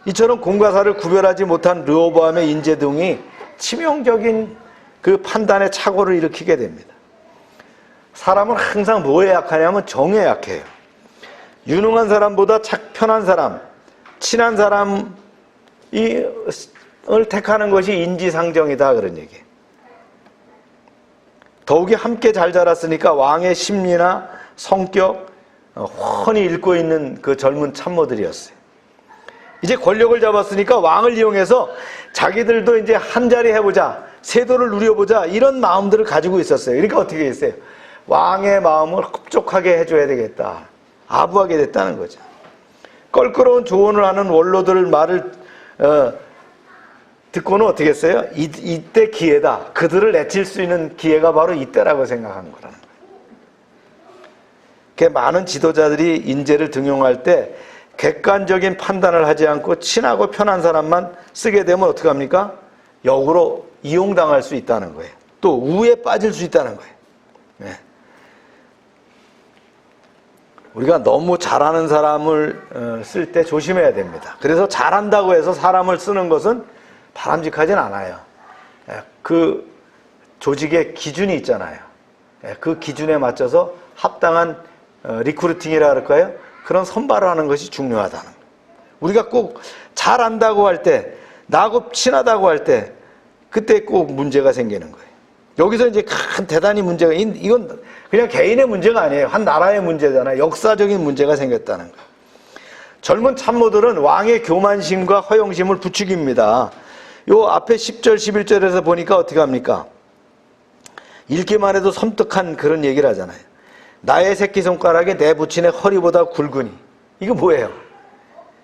이처럼 공과 사를 구별하지 못한 르호보암의 인재 등이 치명적인 그 판단의 착오를 일으키게 됩니다. 사람은 항상 뭐에 약하냐면 정에 약해요. 유능한 사람보다 편한 사람, 친한 사람을 택하는 것이 인지상정이다, 그런 얘기예요. 더욱이 함께 잘 자랐으니까 왕의 심리나 성격 훤히 읽고 있는 그 젊은 참모들이었어요. 이제 권력을 잡았으니까 왕을 이용해서 자기들도 이제 한 자리 해보자, 세도를 누려보자, 이런 마음들을 가지고 있었어요. 그러니까 어떻게 했어요? 왕의 마음을 흡족하게 해줘야 되겠다, 아부하게 됐다는 거죠. 껄끄러운 조언을 하는 원로들 말을 듣고는 어떻게 했어요? 이때 기회다, 그들을 내칠 수 있는 기회가 바로 이때라고 생각한 거라는 거예요. 많은 지도자들이 인재를 등용할 때 객관적인 판단을 하지 않고 친하고 편한 사람만 쓰게 되면 어떻게 합니까? 역으로 이용당할 수 있다는 거예요. 또 우에 빠질 수 있다는 거예요. 네. 우리가 너무 잘하는 사람을 쓸 때 조심해야 됩니다. 그래서 잘한다고 해서 사람을 쓰는 것은 바람직하진 않아요. 그 조직의 기준이 있잖아요. 그 기준에 맞춰서 합당한 리크루팅이라 할까요? 그런 선발을 하는 것이 중요하다는 거예요. 우리가 꼭 잘한다고 할 때, 나하고 친하다고 할 때, 그때 꼭 문제가 생기는 거예요. 여기서 이제 큰 대단히 문제가, 이건 그냥 개인의 문제가 아니에요. 한 나라의 문제잖아요. 역사적인 문제가 생겼다는 거예요. 젊은 참모들은 왕의 교만심과 허영심을 부추깁니다. 요 앞에 10절, 11절에서 보니까 어떻게 합니까? 읽기만 해도 섬뜩한 그런 얘기를 하잖아요. 나의 새끼손가락이 내 부친의 허리보다 굵으니. 이거 뭐예요?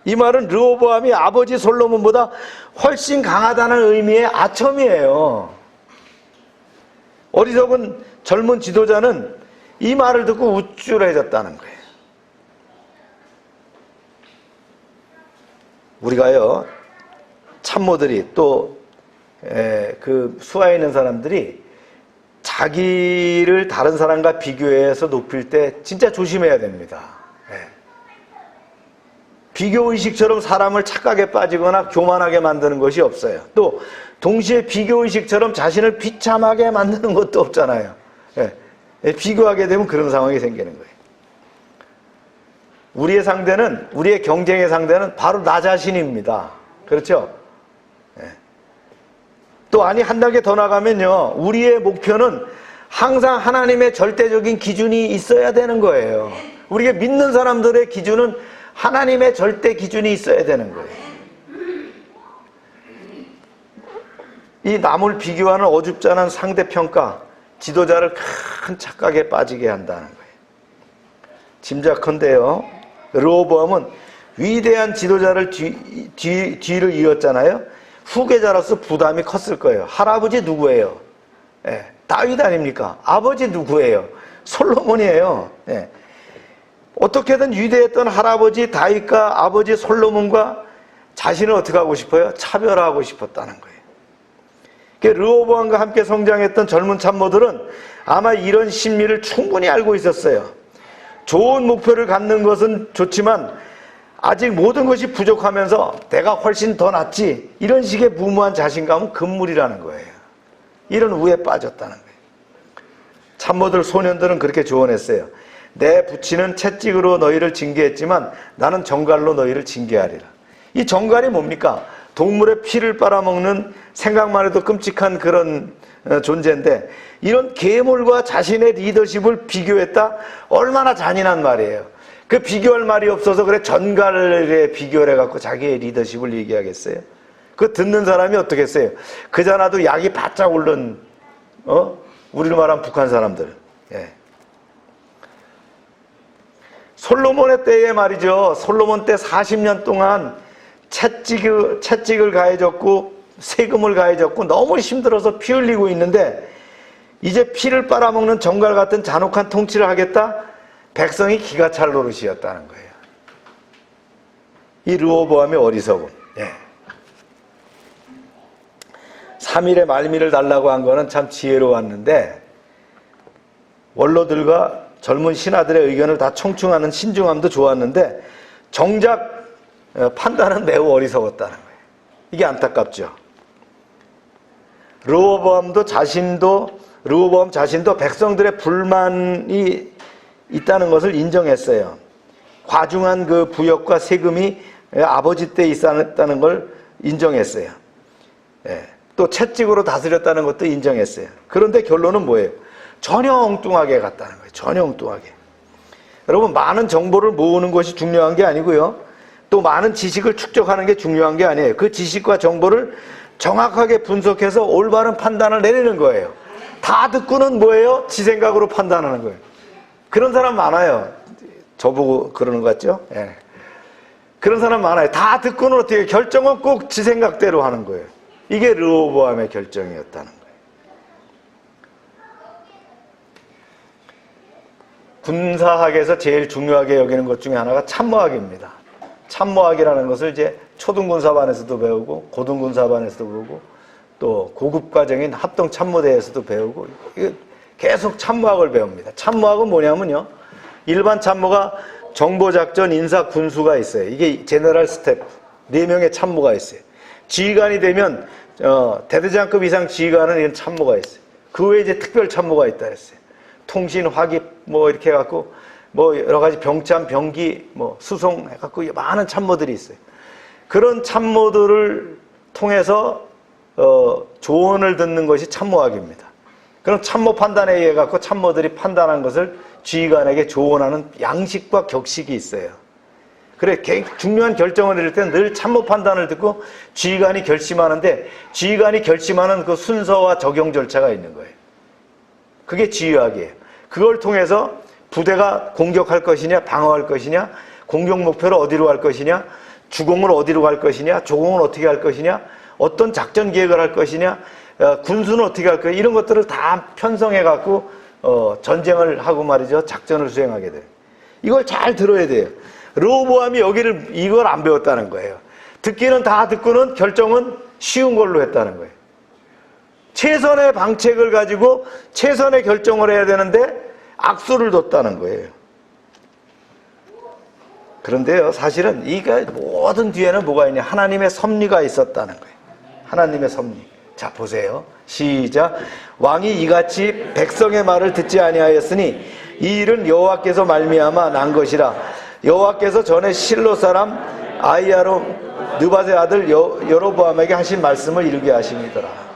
이 말은 르호보암이 아버지 솔로몬보다 훨씬 강하다는 의미의 아첨이에요. 어리석은 젊은 지도자는 이 말을 듣고 우쭐해졌다는 거예요. 우리가요, 참모들이 또 그 수하에 있는 사람들이 자기를 다른 사람과 비교해서 높일 때 진짜 조심해야 됩니다. 비교의식처럼 사람을 착각에 빠지거나 교만하게 만드는 것이 없어요. 또 동시에 비교의식처럼 자신을 비참하게 만드는 것도 없잖아요. 비교하게 되면 그런 상황이 생기는 거예요. 우리의 경쟁의 상대는 바로 나 자신입니다. 그렇죠? 또 한 단계 더 나가면요, 우리의 목표는 항상 하나님의 절대적인 기준이 있어야 되는 거예요. 우리가 믿는 사람들의 기준은 하나님의 절대 기준이 있어야 되는 거예요. 이 남을 비교하는 어줍잖은 상대평가, 지도자를 큰 착각에 빠지게 한다는 거예요. 짐작컨대요, 르호보암은 위대한 지도자를 뒤를 이었잖아요. 후계자로서 부담이 컸을 거예요. 할아버지 누구예요? 다윗 아닙니까? 아버지 누구예요? 솔로몬이에요. 어떻게든 위대했던 할아버지 다윗과 아버지 솔로몬과 자신을 어떻게 하고 싶어요? 차별화하고 싶었다는 거예요. 르호보암과 함께 성장했던 젊은 참모들은 아마 이런 심리를 충분히 알고 있었어요. 좋은 목표를 갖는 것은 좋지만 아직 모든 것이 부족하면서 내가 훨씬 더 낫지, 이런 식의 무모한 자신감은 금물이라는 거예요. 이런 우에 빠졌다는 거예요. 참모들, 소년들은 그렇게 조언했어요. 내 부친은 채찍으로 너희를 징계했지만 나는 정갈로 너희를 징계하리라. 이 정갈이 뭡니까? 동물의 피를 빨아먹는, 생각만 해도 끔찍한 그런 존재인데, 이런 괴물과 자신의 리더십을 비교했다? 얼마나 잔인한 말이에요. 그 비교할 말이 없어서 그래 전갈에 비교를 해갖고 자기의 리더십을 얘기하겠어요? 그 듣는 사람이 어떻겠어요? 그자나도 약이 바짝 오른, 우리로 말하면 북한 사람들. 솔로몬의 때에 말이죠. 솔로몬 때 40년 동안 채찍을 가해졌고 세금을 가해졌고 너무 힘들어서 피 흘리고 있는데, 이제 피를 빨아먹는 정갈 같은 잔혹한 통치를 하겠다? 백성이 기가 찰 노릇이었다는 거예요. 이 르호보암의 어리석음. 3일의 말미를 달라고 한 거는 참 지혜로웠는데, 원로들과 젊은 신하들의 의견을 다 청충하는 신중함도 좋았는데 정작 판단은 매우 어리석었다는 거예요. 이게 안타깝죠. 르호보암 자신도 백성들의 불만이 있다는 것을 인정했어요. 과중한 그 부역과 세금이 아버지 때 있었다는 걸 인정했어요. 예. 또 채찍으로 다스렸다는 것도 인정했어요. 그런데 결론은 뭐예요? 전혀 엉뚱하게 갔다는 거예요. 전혀 엉뚱하게. 여러분, 많은 정보를 모으는 것이 중요한 게 아니고요. 또 많은 지식을 축적하는 게 중요한 게 아니에요. 그 지식과 정보를 정확하게 분석해서 올바른 판단을 내리는 거예요. 다 듣고는 뭐예요? 지 생각으로 판단하는 거예요. 그런 사람 많아요. 저보고 그러는 것 같죠? 예. 그런 사람 많아요. 다 듣고는 어떻게 결정은 꼭 지 생각대로 하는 거예요. 이게 르호보암의 결정이었다는 거예요. 군사학에서 제일 중요하게 여기는 것 중에 하나가 참모학입니다. 참모학이라는 것을 이제 초등군사반에서도 배우고 고등군사반에서도 배우고 또 고급 과정인 합동참모대에서도 배우고 계속 참모학을 배웁니다. 참모학은 뭐냐면요, 일반 참모가 정보작전, 인사, 군수가 있어요. 이게 제너럴 스태프 4명의 참모가 있어요. 지휘관이 되면 대대장급 이상 지휘관은 이런 참모가 있어요. 그 외에 이제 특별 참모가 있다 했어요. 통신, 화기 뭐 이렇게 해갖고 뭐 여러 가지 병참, 병기, 뭐 수송 해갖고 많은 참모들이 있어요. 그런 참모들을 통해서 조언을 듣는 것이 참모학입니다. 그럼 참모 판단에 의해 갖고 참모들이 판단한 것을 지휘관에게 조언하는 양식과 격식이 있어요. 그래, 중요한 결정을 내릴 때는 늘 참모 판단을 듣고 지휘관이 결심하는데, 지휘관이 결심하는 그 순서와 적용 절차가 있는 거예요. 그게 지휘학이에요. 그걸 통해서 부대가 공격할 것이냐, 방어할 것이냐, 공격 목표를 어디로 갈 것이냐, 주공을 어디로 갈 것이냐, 조공을 어떻게 할 것이냐, 어떤 작전 계획을 할 것이냐, 군수는 어떻게 할 것이냐, 이런 것들을 다 편성해 갖고 전쟁을 하고 말이죠, 작전을 수행하게 돼요. 이걸 잘 들어야 돼요. 르호보암이 이걸 안 배웠다는 거예요. 듣기는 다 듣고는 결정은 쉬운 걸로 했다는 거예요. 최선의 방책을 가지고 최선의 결정을 해야 되는데 악수를 뒀다는 거예요. 그런데요, 사실은 이게 모든 뒤에는 뭐가 있냐, 하나님의 섭리가 있었다는 거예요. 하나님의 섭리. 자, 보세요. 시작. 왕이 이같이 백성의 말을 듣지 아니하였으니 이 일은 여호와께서 말미암아 난 것이라. 여호와께서 전에 실로 사람 아히야로 느밧의 아들 여로보암에게 하신 말씀을 이루게 하심이더라.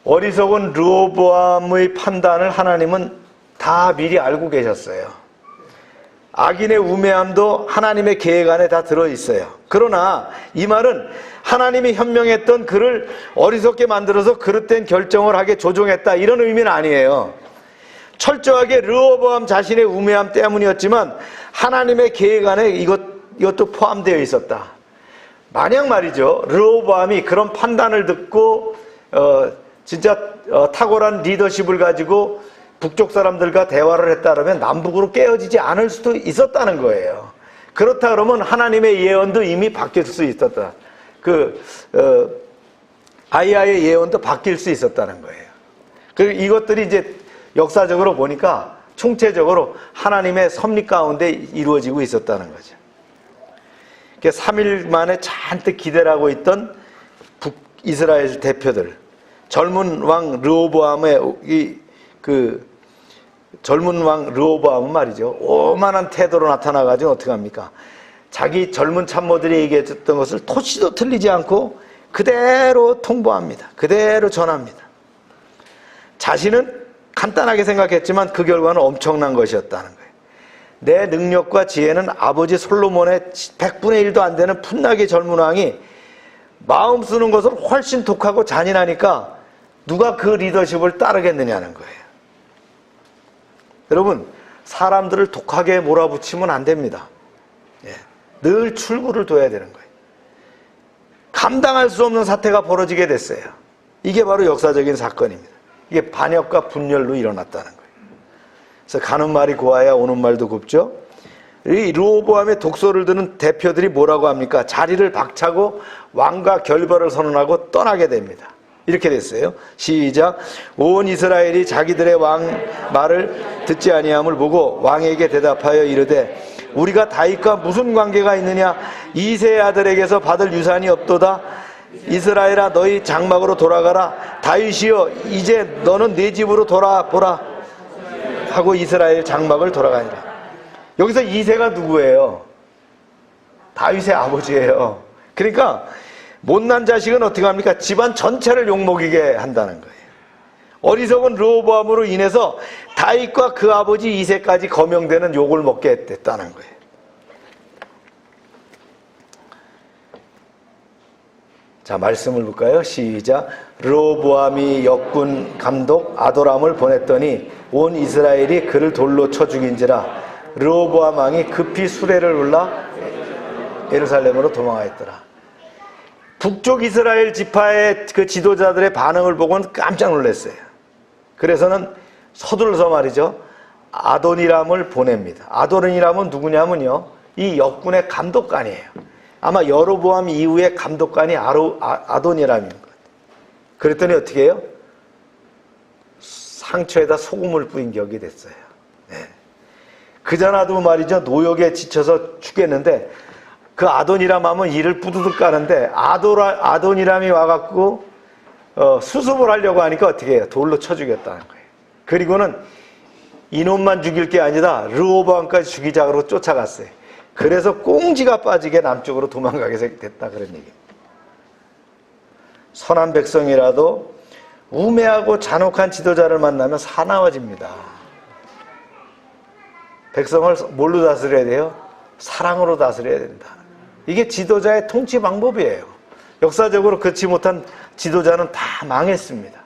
어리석은 르호보암의 판단을 하나님은 다 미리 알고 계셨어요. 악인의 우매함도 하나님의 계획 안에 다 들어있어요. 그러나 이 말은 하나님이 현명했던 그를 어리석게 만들어서 그릇된 결정을 하게 조종했다, 이런 의미는 아니에요. 철저하게 르호보암 자신의 우매함 때문이었지만 하나님의 계획 안에 이것도 포함되어 있었다. 만약 말이죠, 르호보암이 그런 판단을 듣고 진짜 탁월한 리더십을 가지고 북쪽 사람들과 대화를 했다면 남북으로 깨어지지 않을 수도 있었다는 거예요. 그렇다 그러면 하나님의 예언도 이미 바뀔 수 있었다. 아히야의 예언도 바뀔 수 있었다는 거예요. 그리고 이것들이 이제 역사적으로 보니까 총체적으로 하나님의 섭리 가운데 이루어지고 있었다는 거죠. 3일 만에 잔뜩 기대를 하고 있던 북이스라엘 대표들, 젊은 왕 르호보암의 젊은 왕 르호보암은 말이죠, 오만한 태도로 나타나가지고 어떻게 합니까? 자기 젊은 참모들이 얘기했던 것을 토시도 틀리지 않고 그대로 통보합니다. 그대로 전합니다. 자신은 간단하게 생각했지만 그 결과는 엄청난 것이었다는 거예요. 내 능력과 지혜는 아버지 솔로몬의 100분의 1도 안 되는 풋나게 젊은 왕이 마음 쓰는 것을 훨씬 독하고 잔인하니까 누가 그 리더십을 따르겠느냐는 거예요. 여러분, 사람들을 독하게 몰아붙이면 안 됩니다. 늘 출구를 둬야 되는 거예요. 감당할 수 없는 사태가 벌어지게 됐어요. 이게 바로 역사적인 사건입니다. 이게 반역과 분열로 일어났다는 거예요. 그래서 가는 말이 고와야 오는 말도 곱죠. 이 르호보암의 독소를 드는 대표들이 뭐라고 합니까? 자리를 박차고 왕과 결별을 선언하고 떠나게 됩니다. 이렇게 됐어요. 시작. 온 이스라엘이 자기들의 왕 말을 듣지 아니함을 보고 왕에게 대답하여 이르되 우리가 다윗과 무슨 관계가 있느냐? 이새의 아들에게서 받을 유산이 없도다. 이스라엘아 너희 장막으로 돌아가라. 다윗이여 이제 너는 네 집으로 돌아보라 하고 이스라엘 장막을 돌아가니라. 여기서 이새가 누구예요? 다윗의 아버지예요. 그러니까 못난 자식은 어떻게 합니까? 집안 전체를 욕먹이게 한다는 거예요. 어리석은 르호보암으로 인해서 다윗과 그 아버지 이새까지 거명되는 욕을 먹게 됐다는 거예요. 자, 말씀을 볼까요? 시작. 르호보암이 역군 감독 아도람을 보냈더니 온 이스라엘이 그를 돌로 쳐 죽인지라. 르호보암 왕이 급히 수레를 올라 예루살렘으로 도망하였더라. 북쪽 이스라엘 지파의 그 지도자들의 반응을 보고는 깜짝 놀랐어요. 그래서는 서둘러서 말이죠, 아도니람을 보냅니다. 아도니람은 누구냐면요, 이 역군의 감독관이에요. 아마 여로보암 이후에 감독관이 아도니람인 것 같아요. 그랬더니 어떻게 해요? 상처에다 소금을 뿌린 격이 됐어요. 네. 그자나도 말이죠, 노역에 지쳐서 죽겠는데 그 아도니람 하면 이를 뿌두둑 까는데 아도니람이 와갖고 수습을 하려고 하니까 어떻게 해요? 돌로 쳐 죽였다는 거예요. 그리고는 이놈만 죽일 게 아니라 르호보암까지 죽이자고 쫓아갔어요. 그래서 꽁지가 빠지게 남쪽으로 도망가게 됐다, 그런 얘기입니다. 선한 백성이라도 우매하고 잔혹한 지도자를 만나면 사나워집니다. 백성을 뭘로 다스려야 돼요? 사랑으로 다스려야 된다. 이게 지도자의 통치 방법이에요. 역사적으로 그렇지 못한 지도자는 다 망했습니다.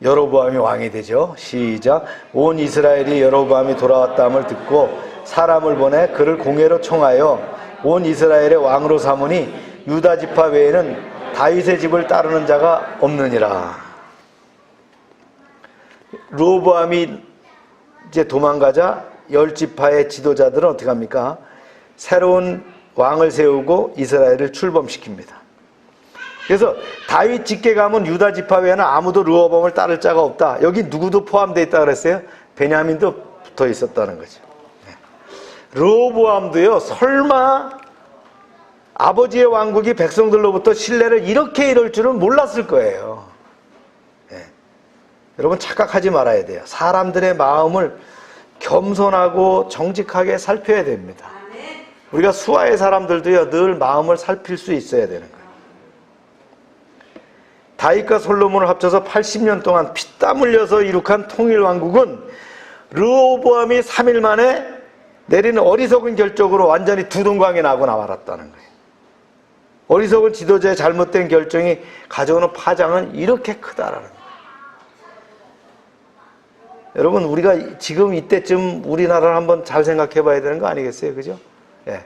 여로보암이 왕이 되죠. 시작. 온 이스라엘이 여로보암이 돌아왔다함을 듣고 사람을 보내 그를 공회로 청하여 온 이스라엘의 왕으로 삼으니 유다 지파 외에는 다윗의 집을 따르는 자가 없느니라. 르호보암이 이제 도망가자 10지파의 지도자들은 어떻게 합니까? 새로운 왕을 세우고 이스라엘을 출범시킵니다. 그래서 다윗 집계 가면 유다 지파 외에는 아무도 르호보암을 따를 자가 없다. 여기 누구도 포함되어 있다 그랬어요? 베냐민도 붙어 있었다는 거죠. 르호보암도요, 설마 아버지의 왕국이 백성들로부터 신뢰를 이렇게 잃을 줄은 몰랐을 거예요. 여러분 착각하지 말아야 돼요. 사람들의 마음을 겸손하고 정직하게 살펴야 됩니다. 우리가 수하의 사람들도요, 늘 마음을 살필 수 있어야 되는 거예요. 다윗과 솔로몬을 합쳐서 80년 동안 피땀 흘려서 이룩한 통일왕국은 르호보암이 3일 만에 내리는 어리석은 결정으로 완전히 두동강에 나고 말았다는 거예요. 어리석은 지도자의 잘못된 결정이 가져오는 파장은 이렇게 크다라는 거예요. 여러분, 우리가 지금 이때쯤 우리나라를 한번 잘 생각해 봐야 되는 거 아니겠어요? 그죠? 예.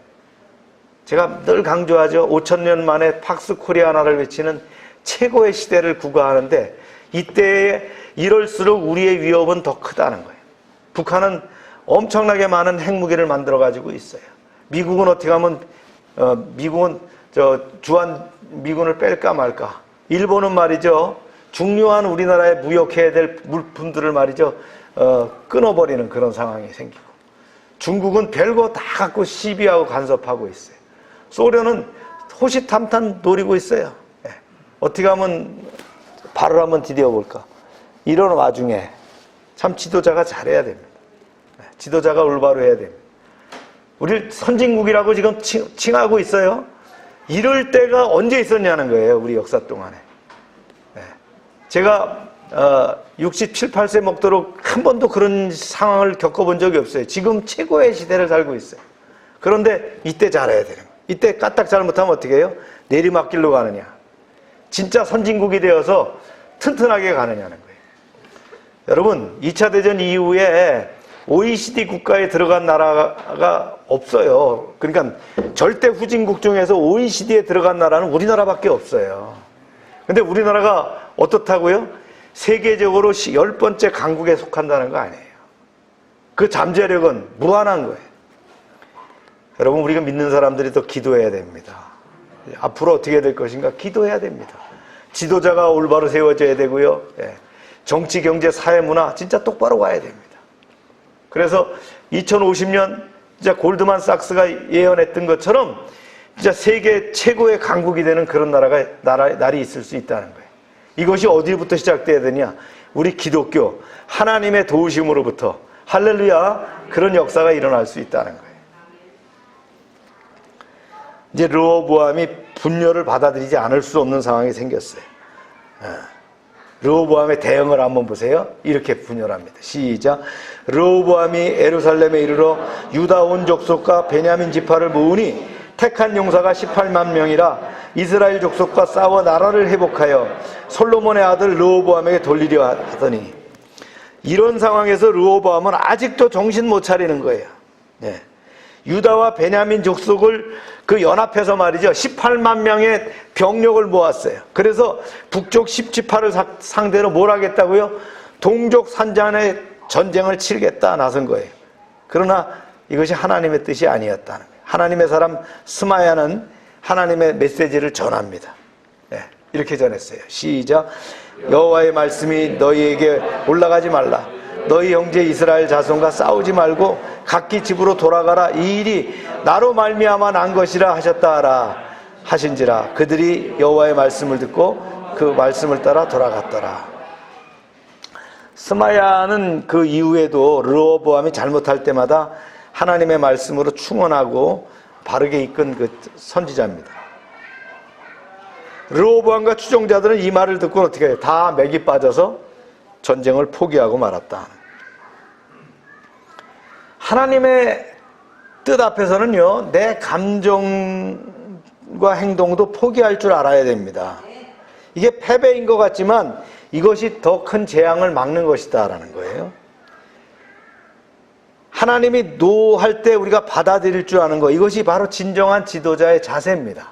제가 늘 강조하죠. 5,000년 만에 팍스 코리아나를 외치는 최고의 시대를 구가하는데 이때에 이럴수록 우리의 위협은 더 크다는 거예요. 북한은 엄청나게 많은 핵무기를 만들어 가지고 있어요. 미국은 어떻게 하면 미국은 주한 미군을 뺄까 말까. 일본은 말이죠, 중요한 우리나라에 무역해야 될 물품들을 말이죠, 끊어버리는 그런 상황이 생기고, 중국은 별거 다 갖고 시비하고 간섭하고 있어요. 소련은 호시탐탐 노리고 있어요. 어떻게 하면 발을 한번 디뎌볼까. 이런 와중에 참 지도자가 잘해야 됩니다. 지도자가 올바로 해야 됩니다. 우리 선진국이라고 지금 칭하고 있어요. 이럴 때가 언제 있었냐는 거예요, 우리 역사 동안에. 제가 67, 8세 먹도록 한 번도 그런 상황을 겪어본 적이 없어요. 지금 최고의 시대를 살고 있어요. 그런데 이때 잘해야 되는 거예요. 이때 까딱 잘못하면 어떻게 해요? 내리막길로 가느냐, 진짜 선진국이 되어서 튼튼하게 가느냐는 거예요. 여러분, 2차 대전 이후에 OECD 국가에 들어간 나라가 없어요. 그러니까 절대 후진국 중에서 OECD에 들어간 나라는 우리나라밖에 없어요. 근데 우리나라가 어떻다고요? 세계적으로 10번째 강국에 속한다는 거 아니에요. 그 잠재력은 무한한 거예요. 여러분, 우리가 믿는 사람들이 더 기도해야 됩니다. 앞으로 어떻게 될 것인가 기도해야 됩니다. 지도자가 올바로 세워져야 되고요. 정치, 경제, 사회, 문화 진짜 똑바로 가야 됩니다. 그래서 2050년 진짜 골드만삭스가 예언했던 것처럼 진짜 세계 최고의 강국이 되는 그런 날이 있을 수 있다는 거예요. 이것이 어디부터 시작돼야 되냐? 우리 기독교 하나님의 도우심으로부터, 할렐루야, 그런 역사가 일어날 수 있다는 거예요. 이제 르호보암이 분열을 받아들이지 않을 수 없는 상황이 생겼어요. 르호보암의 대응을 한번 보세요. 이렇게 분열합니다. 시작. 르호보암이 예루살렘에 이르러 유다 온 족속과 베냐민 지파를 모으니 택한 용사가 18만 명이라 이스라엘 족속과 싸워 나라를 회복하여 솔로몬의 아들 르호보암에게 돌리려 하더니, 이런 상황에서 르호보암은 아직도 정신 못 차리는 거예요. 네. 유다와 베냐민 족속을 그 연합해서 말이죠, 18만 명의 병력을 모았어요. 그래서 북쪽 10지파를 상대로 뭘 하겠다고요? 동족 산잔의 전쟁을 치르겠다 나선 거예요. 그러나 이것이 하나님의 뜻이 아니었다는 거예요. 하나님의 사람 스마야는 하나님의 메시지를 전합니다. 네, 이렇게 전했어요. 시작. 여호와의 말씀이 너희에게 올라가지 말라. 너희 형제 이스라엘 자손과 싸우지 말고 각기 집으로 돌아가라. 이 일이 나로 말미암아 난 것이라 하셨다 하라 하신지라. 그들이 여호와의 말씀을 듣고 그 말씀을 따라 돌아갔더라. 스마야는 그 이후에도 르호보암이 잘못할 때마다 하나님의 말씀으로 충원하고 바르게 이끈 그 선지자입니다. 르호보암과 추종자들은 이 말을 듣고 어떻게 해요? 다 맥이 빠져서 전쟁을 포기하고 말았다. 하나님의 뜻 앞에서는요, 내 감정과 행동도 포기할 줄 알아야 됩니다. 이게 패배인 것 같지만 이것이 더 큰 재앙을 막는 것이다 라는 거예요. 하나님이 노할 때 우리가 받아들일 줄 아는 거, 이것이 바로 진정한 지도자의 자세입니다.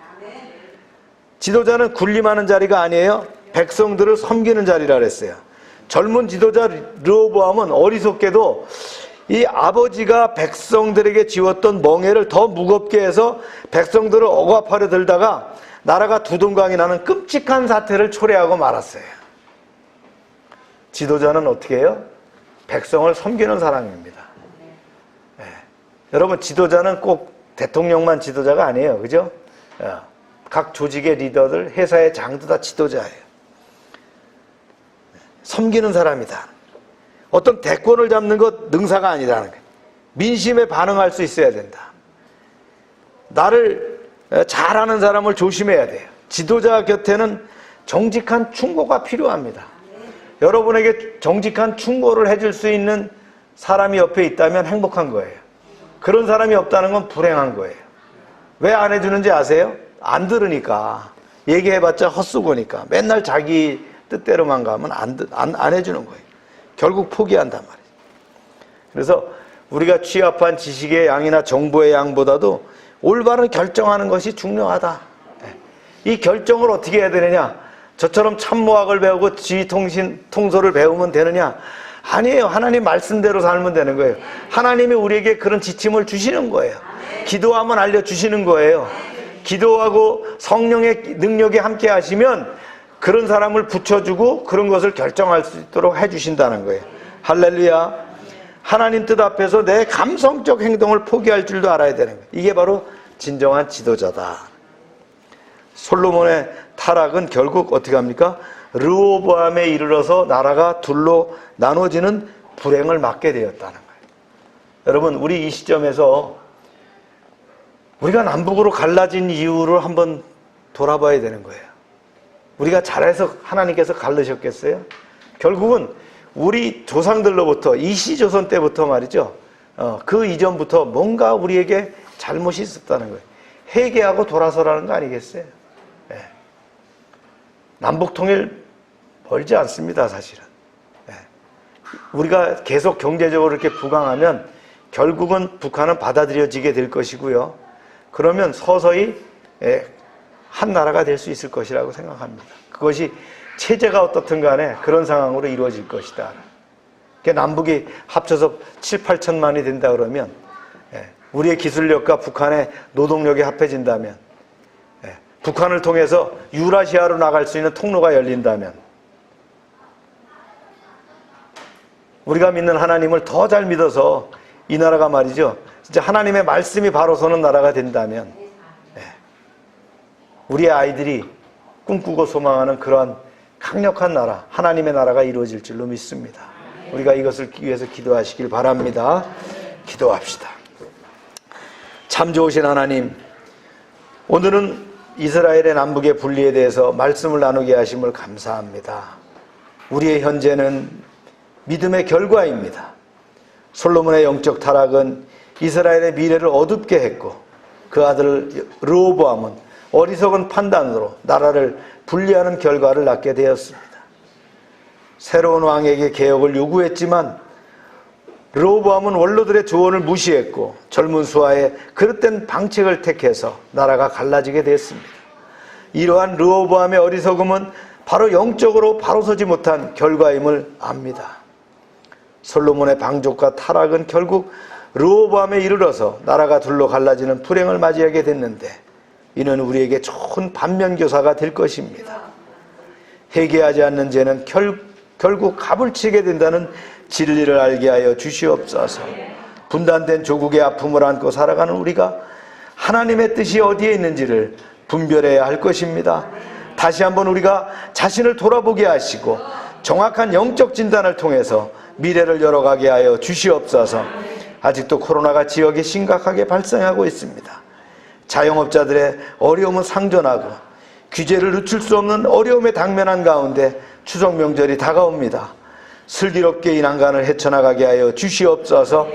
지도자는 군림하는 자리가 아니에요. 백성들을 섬기는 자리라 그랬어요. 젊은 지도자 르호보암은 어리석게도 이 아버지가 백성들에게 지웠던 멍에를 더 무겁게 해서 백성들을 억압하려 들다가 나라가 두둥강이 나는 끔찍한 사태를 초래하고 말았어요. 지도자는 어떻게 해요? 백성을 섬기는 사람입니다. 네. 여러분, 지도자는 꼭 대통령만 지도자가 아니에요. 그죠? 각 조직의 리더들, 회사의 장도 다 지도자예요. 섬기는 사람이다. 어떤 대권을 잡는 것 능사가 아니라는 거예요. 민심에 반응할 수 있어야 된다. 나를 잘하는 사람을 조심해야 돼요. 지도자 곁에는 정직한 충고가 필요합니다. 여러분에게 정직한 충고를 해줄 수 있는 사람이 옆에 있다면 행복한 거예요. 그런 사람이 없다는 건 불행한 거예요. 왜 안 해주는지 아세요? 안 들으니까. 얘기해봤자 헛수고니까. 맨날 자기 뜻대로만 가면 안 해주는 거예요. 결국 포기한단 말이에요. 그래서 우리가 취합한 지식의 양이나 정보의 양보다도 올바른 결정하는 것이 중요하다. 이 결정을 어떻게 해야 되느냐? 저처럼 참모학을 배우고 통솔을 배우면 되느냐? 아니에요. 하나님 말씀대로 살면 되는 거예요. 하나님이 우리에게 그런 지침을 주시는 거예요. 기도하면 알려주시는 거예요. 기도하고 성령의 능력이 함께 하시면 그런 사람을 붙여주고 그런 것을 결정할 수 있도록 해주신다는 거예요. 할렐루야. 하나님 뜻 앞에서 내 감성적 행동을 포기할 줄도 알아야 되는 거예요. 이게 바로 진정한 지도자다. 솔로몬의 타락은 결국 어떻게 합니까? 르호보암에 이르러서 나라가 둘로 나눠지는 불행을 맞게 되었다는 거예요. 여러분, 우리 이 시점에서 우리가 남북으로 갈라진 이유를 한번 돌아봐야 되는 거예요. 우리가 잘해서 하나님께서 갈르셨겠어요? 결국은 우리 조상들로부터, 이시조선 때부터 말이죠. 그 이전부터 뭔가 우리에게 잘못이 있었다는 거예요. 회개하고 돌아서라는 거 아니겠어요? 네. 남북통일 멀지 않습니다, 사실은. 네. 우리가 계속 경제적으로 이렇게 부강하면 결국은 북한은 받아들여지게 될 것이고요. 그러면 서서히 한 나라가 될 수 있을 것이라고 생각합니다. 그것이 체제가 어떻든 간에 그런 상황으로 이루어질 것이다. 남북이 합쳐서 7, 8천만이 된다 그러면 우리의 기술력과 북한의 노동력이 합해진다면, 북한을 통해서 유라시아로 나갈 수 있는 통로가 열린다면, 우리가 믿는 하나님을 더 잘 믿어서 이 나라가 말이죠, 진짜 하나님의 말씀이 바로 서는 나라가 된다면 우리의 아이들이 꿈꾸고 소망하는 그러한 강력한 나라, 하나님의 나라가 이루어질 줄로 믿습니다. 우리가 이것을 위해서 기도하시길 바랍니다. 기도합시다. 참 좋으신 하나님, 오늘은 이스라엘의 남북의 분리에 대해서 말씀을 나누게 하심을 감사합니다. 우리의 현재는 믿음의 결과입니다. 솔로몬의 영적 타락은 이스라엘의 미래를 어둡게 했고 그 아들 르호보암은 어리석은 판단으로 나라를 분리하는 결과를 낳게 되었습니다. 새로운 왕에게 개혁을 요구했지만 르호보암은 원로들의 조언을 무시했고 젊은 수하의 그릇된 방책을 택해서 나라가 갈라지게 됐습니다. 이러한 르호보암의 어리석음은 바로 영적으로 바로 서지 못한 결과임을 압니다. 솔로몬의 방족과 타락은 결국 르호보암에 이르러서 나라가 둘로 갈라지는 불행을 맞이하게 됐는데 이는 우리에게 좋은 반면교사가 될 것입니다. 회개하지 않는 죄는 결국 값을 치게 된다는 진리를 알게 하여 주시옵소서. 분단된 조국의 아픔을 안고 살아가는 우리가 하나님의 뜻이 어디에 있는지를 분별해야 할 것입니다. 다시 한번 우리가 자신을 돌아보게 하시고 정확한 영적 진단을 통해서 미래를 열어가게 하여 주시옵소서. 아직도 코로나가 지역에 심각하게 발생하고 있습니다. 자영업자들의 어려움은 상존하고 규제를 늦출 수 없는 어려움에 당면한 가운데 추석 명절이 다가옵니다. 슬기롭게 이 난간을 헤쳐나가게 하여 주시옵소서.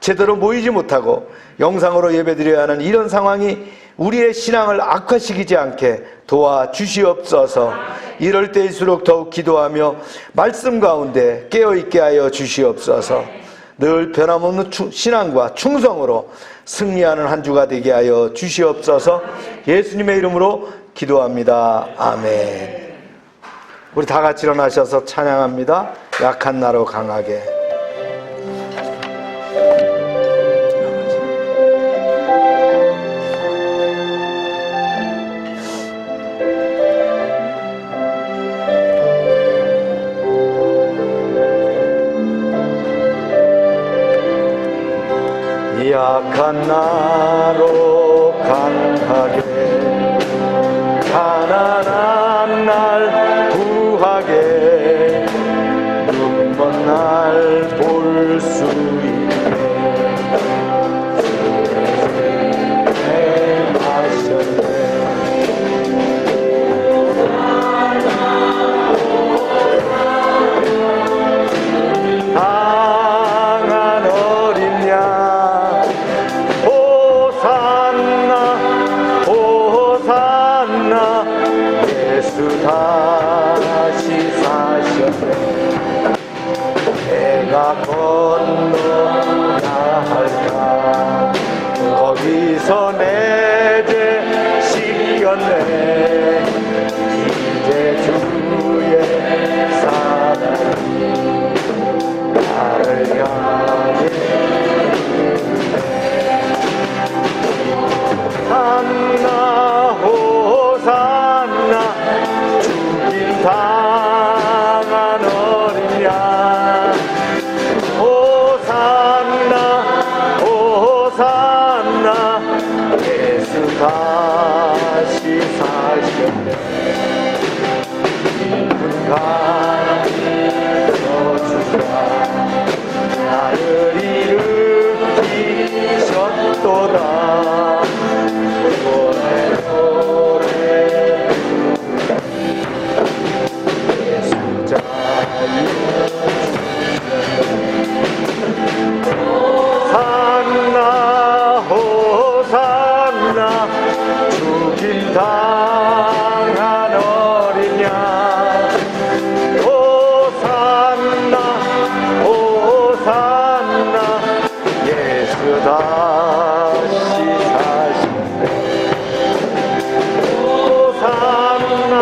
제대로 모이지 못하고 영상으로 예배드려야 하는 이런 상황이 우리의 신앙을 악화시키지 않게 도와주시옵소서. 이럴 때일수록 더욱 기도하며 말씀 가운데 깨어있게 하여 주시옵소서. 늘 변함없는 신앙과 충성으로 승리하는 한 주가 되게 하여 주시옵소서. 예수님의 이름으로 기도합니다. 아멘. 우리 다 같이 일어나셔서 찬양합니다. 약한 나로 강하게. 약한 나로 강하게 가난한 날 구하게 눈먼 날 볼 수 있게 하셨네. 강한 어린 양 호산나 호산나 예수 다시 사셨네. 내가 건너야 할까 거기서 내 죄 씻겼네. 이제 주의 사랑이 나를 향해 호산나 호산나 죽임 당한 어린 양 호산나 호산나 예수 다시 사셨네. 깊은 가랑이 저주가 나를 일으키셨도다. 이번에 노래 예수 자유 호산나 호산나 죽임 당한 어린 양 호산나 호산나 예수 다시 사셨네. 호산나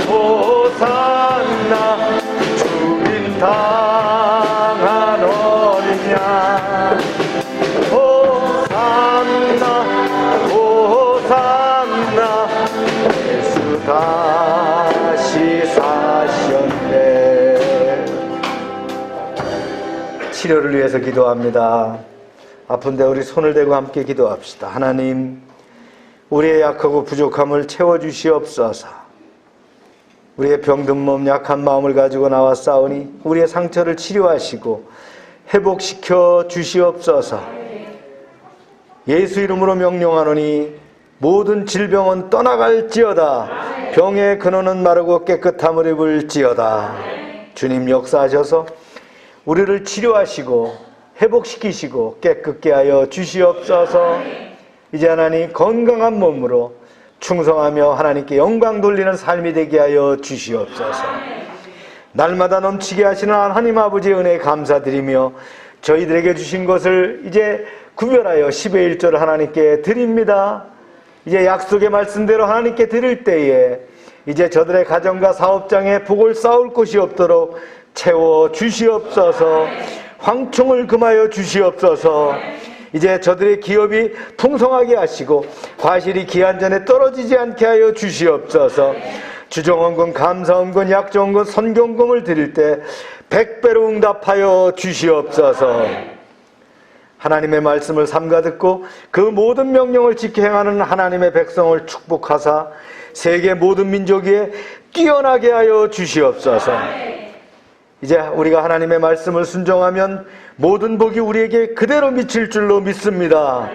호산나 죽임 당한 어린 양 호산나 호산나 예수 다시 사셨네. 치료를 위해서 기도합니다. 아픈데 우리 손을 대고 함께 기도합시다. 하나님, 우리의 약하고 부족함을 채워주시옵소서. 우리의 병든 몸, 약한 마음을 가지고 나왔사오니 우리의 상처를 치료하시고 회복시켜 주시옵소서. 예수 이름으로 명령하노니 모든 질병은 떠나갈지어다. 병의 근원은 마르고 깨끗함을 입을지어다. 주님 역사하셔서 우리를 치료하시고 회복시키시고 깨끗게 하여 주시옵소서. 이제 하나님 건강한 몸으로 충성하며 하나님께 영광 돌리는 삶이 되게 하여 주시옵소서. 날마다 넘치게 하시는 하나님 아버지의 은혜에 감사드리며 저희들에게 주신 것을 이제 구별하여 10의 1조를 하나님께 드립니다. 이제 약속의 말씀대로 하나님께 드릴 때에 이제 저들의 가정과 사업장에 복을 쌓을 곳이 없도록 채워 주시옵소서. 황총을 금하여 주시옵소서. 이제 저들의 기업이 풍성하게 하시고 과실이 기한 전에 떨어지지 않게 하여 주시옵소서. 주정원금, 감사원금, 약정원금, 선경금을 드릴 때 100배로 응답하여 주시옵소서. 하나님의 말씀을 삼가 듣고 그 모든 명령을 지켜 행하는 하나님의 백성을 축복하사 세계 모든 민족 위에 뛰어나게 하여 주시옵소서. 이제 우리가 하나님의 말씀을 순종하면 모든 복이 우리에게 그대로 미칠 줄로 믿습니다.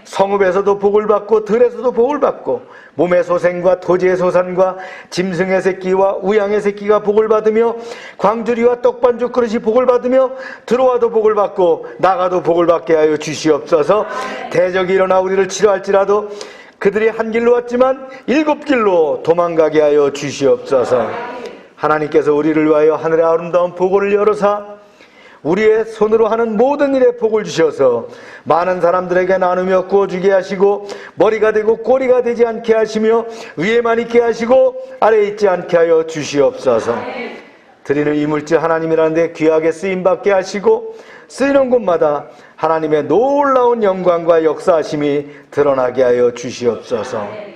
성읍에서도 복을 받고 들에서도 복을 받고 몸의 소생과 토지의 소산과 짐승의 새끼와 우양의 새끼가 복을 받으며 광주리와 떡반죽 그릇이 복을 받으며 들어와도 복을 받고 나가도 복을 받게 하여 주시옵소서. 대적이 일어나 우리를 치료할지라도 그들이 한 길로 왔지만 7길로 도망가게 하여 주시옵소서. 하나님께서 우리를 위하여 하늘의 아름다운 보고를 열어사 우리의 손으로 하는 모든 일에 복을 주셔서 많은 사람들에게 나누며 구워주게 하시고 머리가 되고 꼬리가 되지 않게 하시며 위에만 있게 하시고 아래에 있지 않게 하여 주시옵소서. 드리는 이물질 하나님이라는 데 귀하게 쓰임받게 하시고 쓰이는 곳마다 하나님의 놀라운 영광과 역사하심이 드러나게 하여 주시옵소서.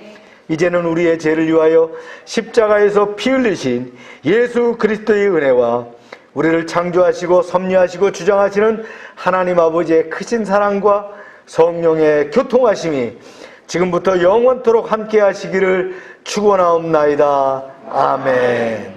이제는 우리의 죄를 위하여 십자가에서 피 흘리신 예수 그리스도의 은혜와 우리를 창조하시고 섭리하시고 주장하시는 하나님 아버지의 크신 사랑과 성령의 교통하심이 지금부터 영원토록 함께 하시기를 축원하옵나이다. 아멘.